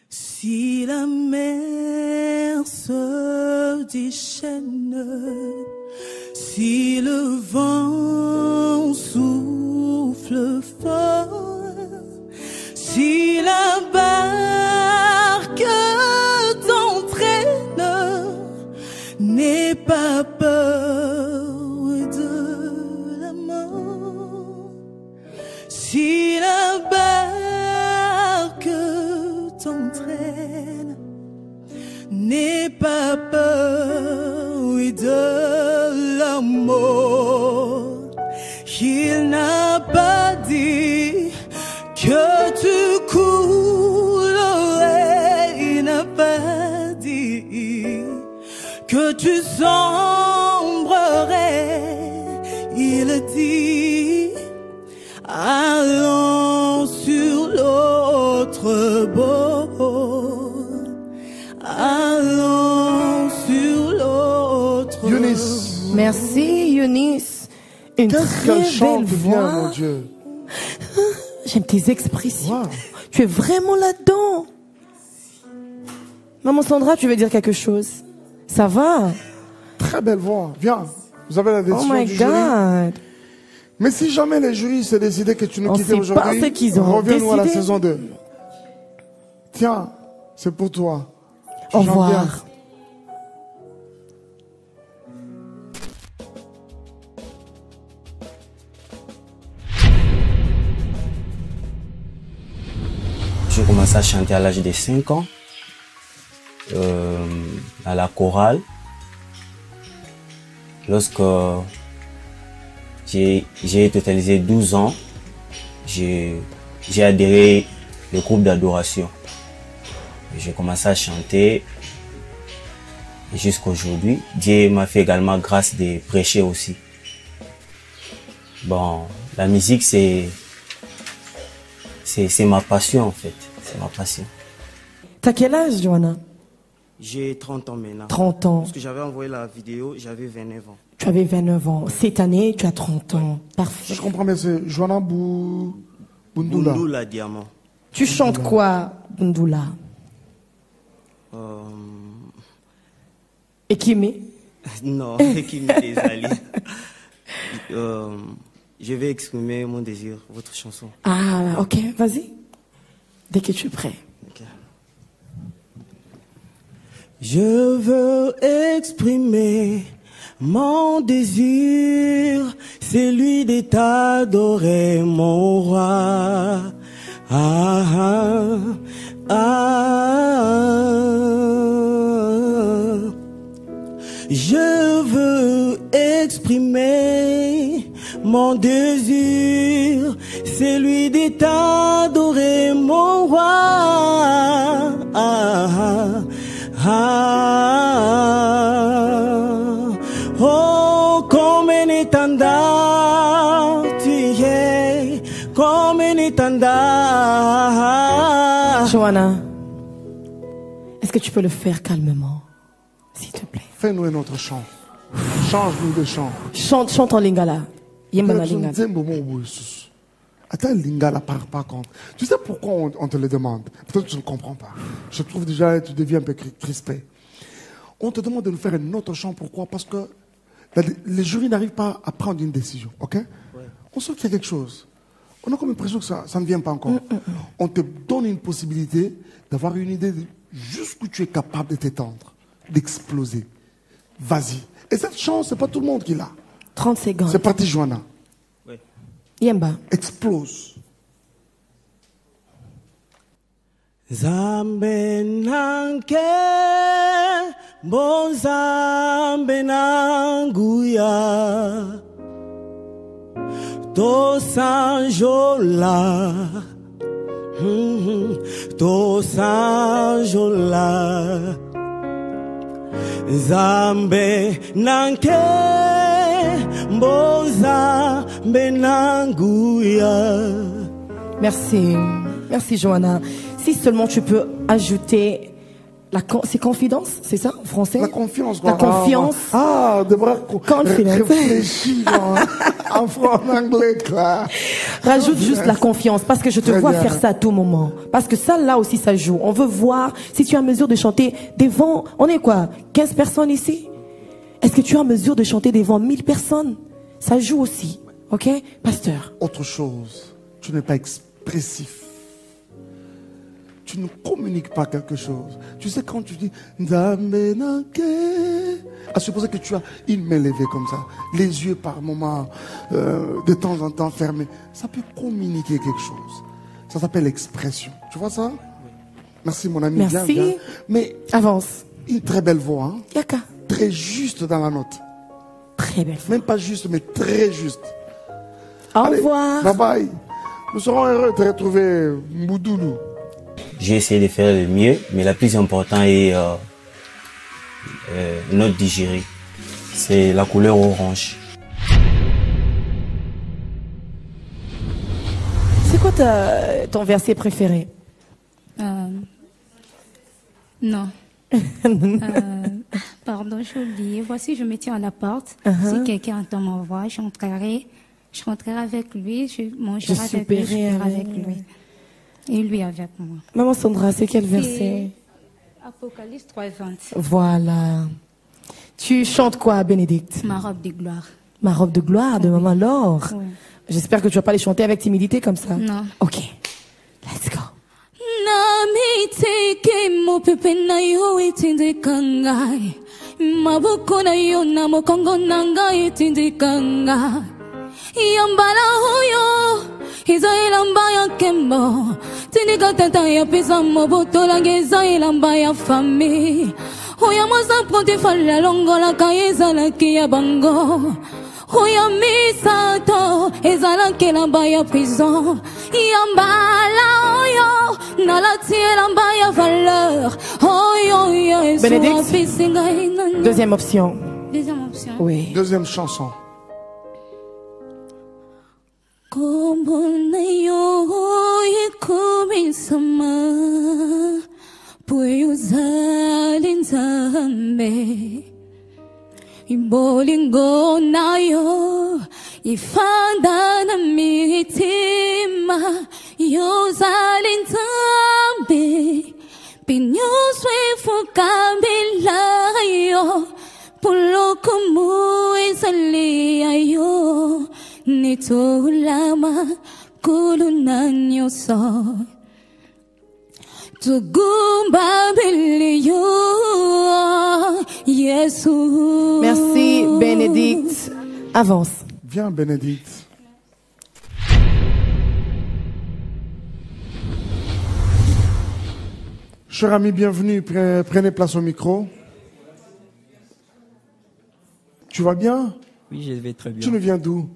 Si la mer se déchaîne, si le vent souffle fort, si la barque t'entraîne, n'aie pas peur de la mort. Si la barque t'entraîne, n'aie pas peur de la mort. Il n'a pas dit que tu coulerais, il n'a pas dit que tu sombrerais. Il dit allons sur l'autre bord, allons sur l'autre bord. Younis. Merci Younis. Une très belle voix. Bien, mon Dieu. J'aime tes expressions. Wow. Tu es vraiment là-dedans. Maman Sandra, tu veux dire quelque chose? Ça va? Très belle voix. Viens, vous avez la décision du jury. Oh my God. Mais si jamais les jurys s'est décidé que tu nous quittais aujourd'hui, reviens-nous à la saison 2. Tiens, c'est pour toi. Au revoir. J'ai commencé à chanter à l'âge de 5 ans, à la chorale. Lorsque j'ai totalisé 12 ans, j'ai adhéré au groupe d'adoration. J'ai commencé à chanter jusqu'à aujourd'hui. Dieu m'a fait également grâce de prêcher aussi. Bon, la musique c'est ma passion en fait. C'est ma passion. T'as quel âge, Joanna? J'ai 30 ans maintenant. 30 ans. Parce que j'avais envoyé la vidéo, j'avais 29 ans. Tu avais 29 ans. Cette année, tu as 30 ans. Parfait. Je comprends bien, c'est Joanna Bundula. Bundula Diamant. Tu chantes quoi, Bundula? Ekimi? Non, Ekimi des alliés. Je vais exprimer mon désir, votre chanson. Ah, ok, vas-y. Dès que tu es prêt. Okay. Je veux exprimer Mon désir, c'est lui de t'adorer, mon roi. Ah, ah, ah. Je veux exprimer mon désir, c'est lui de t'adorer, mon roi. Ah, ah, ah. Oh, comme un étendard, tu es comme un étendard. Johanna, est-ce que tu peux le faire calmement, s'il te plaît? Fais-nous un autre chant. Change-nous de chant. Chante en lingala. Yembana lingala. Attends, lingala par contre. Tu sais pourquoi on te le demande? Peut-être que tu ne comprends pas. Je trouve déjà, tu deviens un peu crispé. On te demande de nous faire un autre chant. Pourquoi? Parce que les jurys n'arrivent pas à prendre une décision. Ok? Ouais. On sent qu'il y a quelque chose. On a comme l'impression que ça ne vient pas encore. On te donne une possibilité d'avoir une idée de jusqu'où tu es capable de t'étendre, d'exploser. Vas-y. Et cette chance, c'est pas tout le monde qui l'a. 30 secondes. C'est parti, Johanna. Oui. Yemba. Explose. Zambe nanke, bon zambe nanguya, to sanjola, to sanjola. Zambe nanke mboza benanguya. Merci. Merci Johanna. Si seulement tu peux ajouter c'est confidence, c'est ça en français? La confiance. La confiance. Ah, de bras réfléchis en anglais quoi. Rajoute juste la confiance parce que je te vois faire ça à tout moment. Parce que ça là aussi ça joue. On veut voir si tu es en mesure de chanter devant, on est quoi, 15 personnes ici? Est-ce que tu es en mesure de chanter devant 1000 personnes? Ça joue aussi. Ok, pasteur? Autre chose, tu n'es pas expressif. Tu ne communiques pas quelque chose. Tu sais, quand tu dis à supposer que tu as une main levée comme ça, les yeux par moments, de temps en temps fermés, ça peut communiquer quelque chose. Ça s'appelle l'expression. Tu vois ça? Merci mon ami. Merci. Viens. Mais avance. Une très belle voix. Hein? Yaka. Très juste dans la note. Très belle. Même pas juste, mais très juste. Au revoir. Bye bye. Nous serons heureux de te retrouver, Mboudoulou. J'ai essayé de faire le mieux, mais la plus importante est notre digérie. C'est la couleur orange. C'est quoi ton verset préféré? Non. Pardon, j'ai oublié. Voici, je me tiens à la porte. Si quelqu'un entend ma voix, je rentrerai avec lui, je mangerai avec lui, je serai avec lui. Et lui avec moi. Maman Sandra, c'est quel verset? Apocalypse 3:20. Voilà. Tu chantes quoi, Bénédicte? Ma robe de gloire. Ma robe de gloire de Maman Laure. Oui. J'espère que tu vas pas les chanter avec timidité comme ça. Non. Ok. Let's go. Namiteke mo pepe na yo itindikangai. Maboko na yo na mokongo nanga itindikangai. Yambala hoyo. Iza ilamba ya kembo Tindika tata ya pisa moboto Langeza ilamba ya fami Hoya moza ponte fala longola Kaiza laki ya bango Hoya misato Iza laki lamba ya prison Yambala oyo Nalati lamba ya valeur Oyo yo Bénédicte, deuxième option. Deuxième option. Oui. Deuxième chanson. Como na yo kumisama Puyo zalin zambe Ibolingo na yo Ifanda na mitima Yo zalin zambe Pinyo swifu kabila yo Pulo kumu isalia yo Nitulama kulunanyo so Tugumba biliyo Yesu. Merci, Bénédicte. Avance. Viens, Bénédicte. Cher ami, bienvenue. Prenez place au micro. Tu vas bien? Oui, je vais très bien. Tu nous viens d'où?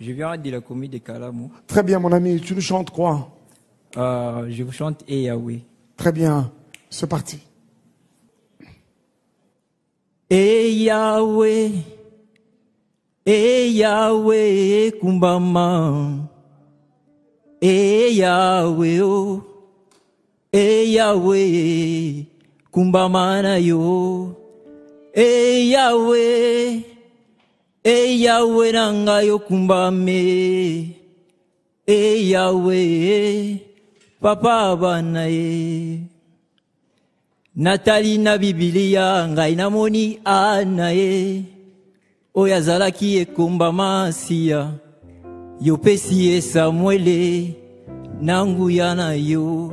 Je viens de la commune de Kalamo. Très bien, mon ami. Tu nous chantes quoi? Je vous chante Et Yahweh. Très bien. C'est parti. Et Yahweh, kumbama. Et Yahweh, oh. Et Yahweh, kumbama na yo. Et Yahweh nanga yo kumbame. Et Yahweh, papa bana ye. Nathalie na Bibilia ngai namoni ana ye. Oya zalaki e kumbama siya. Yo pesi e Samuele nangu yana yo.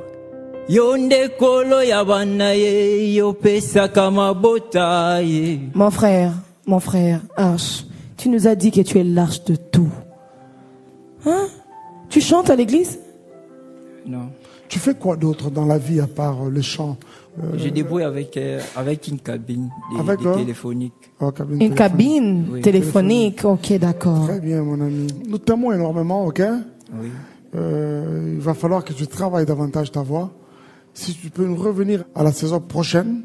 Yonde kolo ya bana ye. Yo pesa kama bota ye. Mon frère, Arche, tu nous as dit que tu es l'arche de tout. Hein? Tu chantes à l'église? Non. Tu fais quoi d'autre dans la vie à part le chant? Je débrouille avec une cabine téléphonique. Oh, Une cabine téléphonique, ok, d'accord. Très bien, mon ami. Nous t'aimons énormément, ok? Oui. Il va falloir que tu travailles davantage ta voix. Si tu peux nous revenir à la saison prochaine,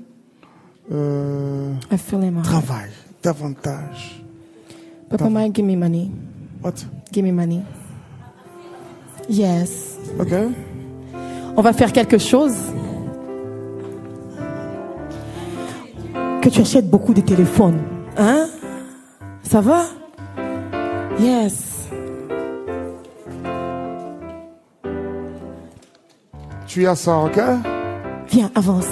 travaille davantage. Papa Mike, give me money. What? Give me money. Yes. Ok. On va faire quelque chose. Que tu achètes beaucoup de téléphones. Hein? Ça va? Yes. Tu as ça, ok? Viens, avance.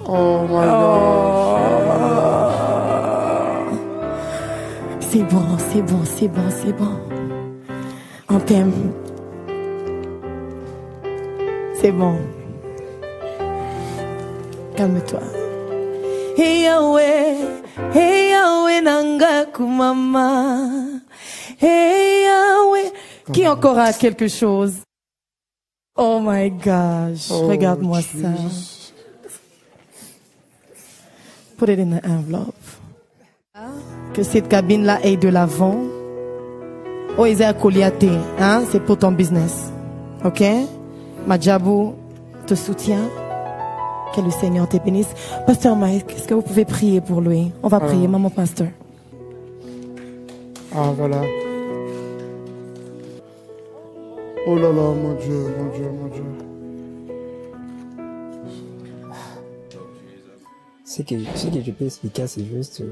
Oh my God. C'est bon, c'est bon, c'est bon, c'est bon. On t'aime. C'est bon. Calme-toi. Hey Yahweh nanga kumama. Hey Yahweh. Qui encore a quelque chose? Oh my gosh. Oh, regarde-moi Jesus. ça. Put it in the envelope. Que cette cabine-là aille de l'avant. Oh, Isaiah Koliate, hein? C'est pour ton business. Ok? Madjabou te soutient. Que le Seigneur te bénisse. Pasteur Mike, est-ce que vous pouvez prier pour lui? On va prier, maman pasteur. Ah, voilà. Oh là là, mon Dieu, mon Dieu, mon Dieu. Ce que je peux expliquer, c'est juste...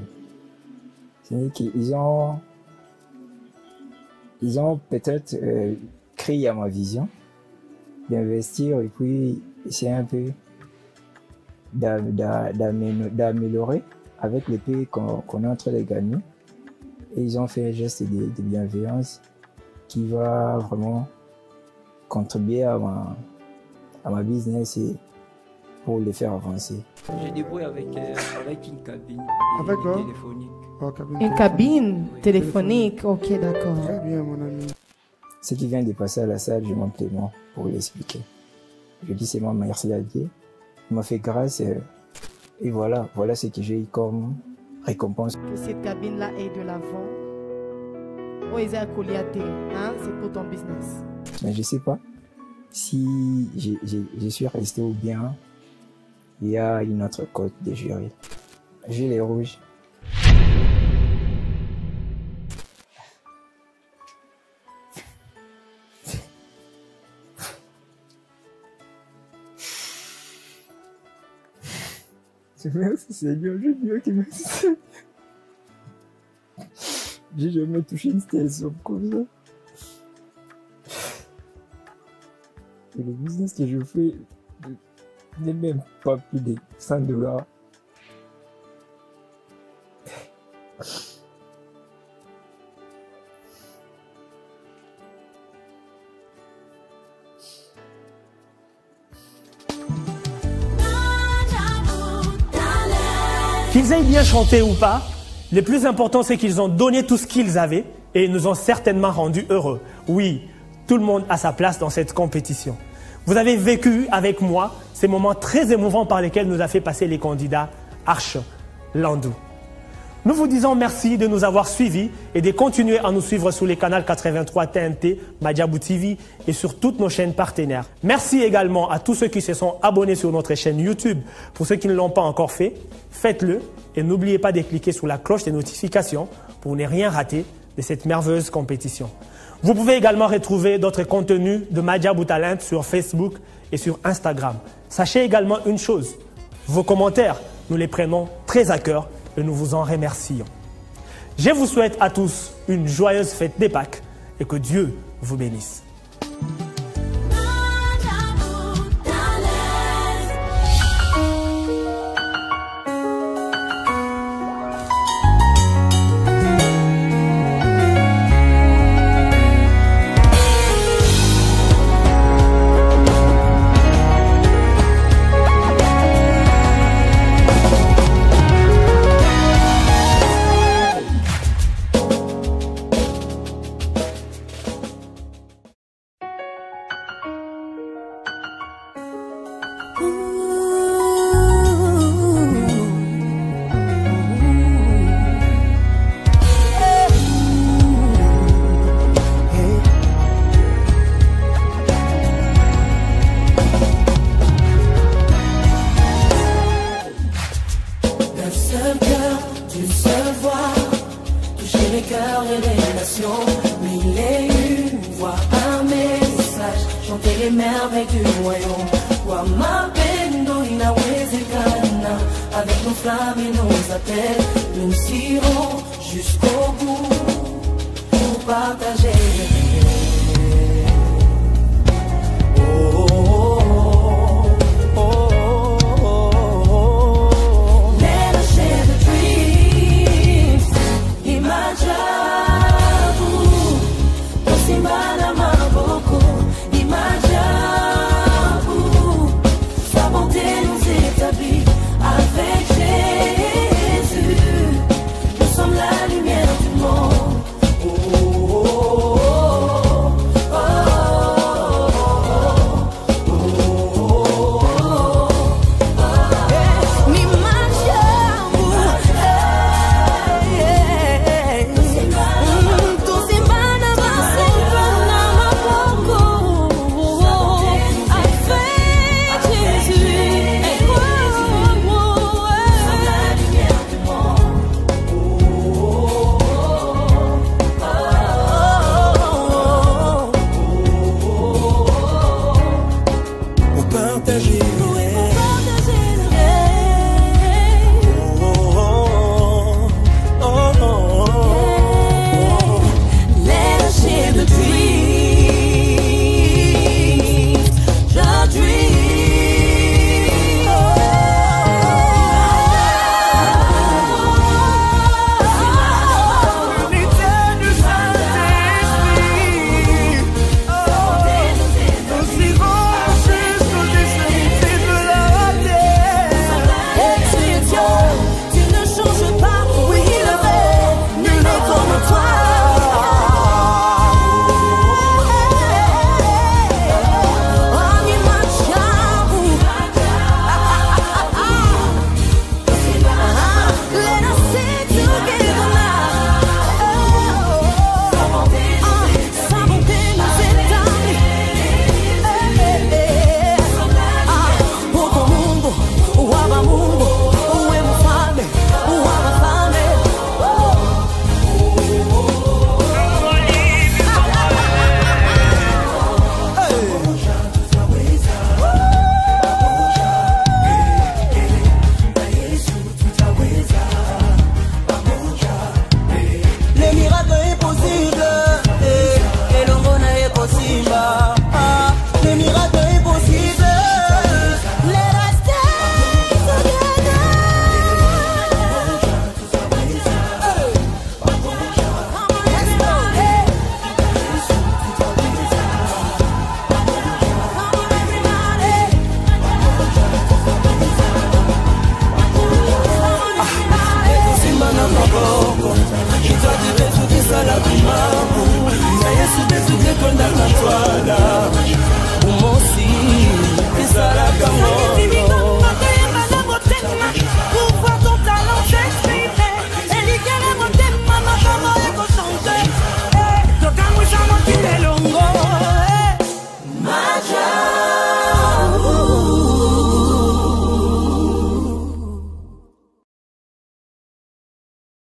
c'est qu'ils ont peut-être créé à ma vision d'investir et puis essayer un peu d'améliorer avec les pays qu'on est en train de gagner. Et ils ont fait un geste de bienveillance qui va vraiment contribuer à ma business et pour les faire avancer. Je débrouille avec une cabine téléphonique. Oh, Une cabine téléphonique, ok, d'accord. Très bien, mon ami. Ce qui vient de passer à la salle, je montre les mots pour l'expliquer. Je dis seulement merci à Dieu. Il m'a fait grâce et voilà ce que j'ai eu comme récompense. Que cette cabine-là aille de l'avant. Oh, Isaiah Koliate, hein? C'est pour ton business. Mais je sais pas si je suis resté ou bien il y a une autre cote de jury. J'ai les rouges. Merci Seigneur, je Dieu qui merci. J'ai jamais touché une telle somme comme ça. Et le business que je fais n'est même pas plus de $100. Qu'ils aient bien chanté ou pas, le plus important c'est qu'ils ont donné tout ce qu'ils avaient et ils nous ont certainement rendus heureux. Oui, tout le monde a sa place dans cette compétition. Vous avez vécu avec moi ces moments très émouvants par lesquels nous a fait passer les candidats Arche Landou. Nous vous disons merci de nous avoir suivis et de continuer à nous suivre sur les canaux 83 TNT, Madiabou TV et sur toutes nos chaînes partenaires. Merci également à tous ceux qui se sont abonnés sur notre chaîne YouTube. Pour ceux qui ne l'ont pas encore fait, faites-le et n'oubliez pas de cliquer sur la cloche des notifications pour ne rien rater de cette merveilleuse compétition. Vous pouvez également retrouver d'autres contenus de Madiabou Talent sur Facebook et sur Instagram. Sachez également une chose, vos commentaires, nous les prenons très à cœur et nous vous en remercions. Je vous souhaite à tous une joyeuse fête des Pâques et que Dieu vous bénisse. Nous irons jusqu'au bout pour partager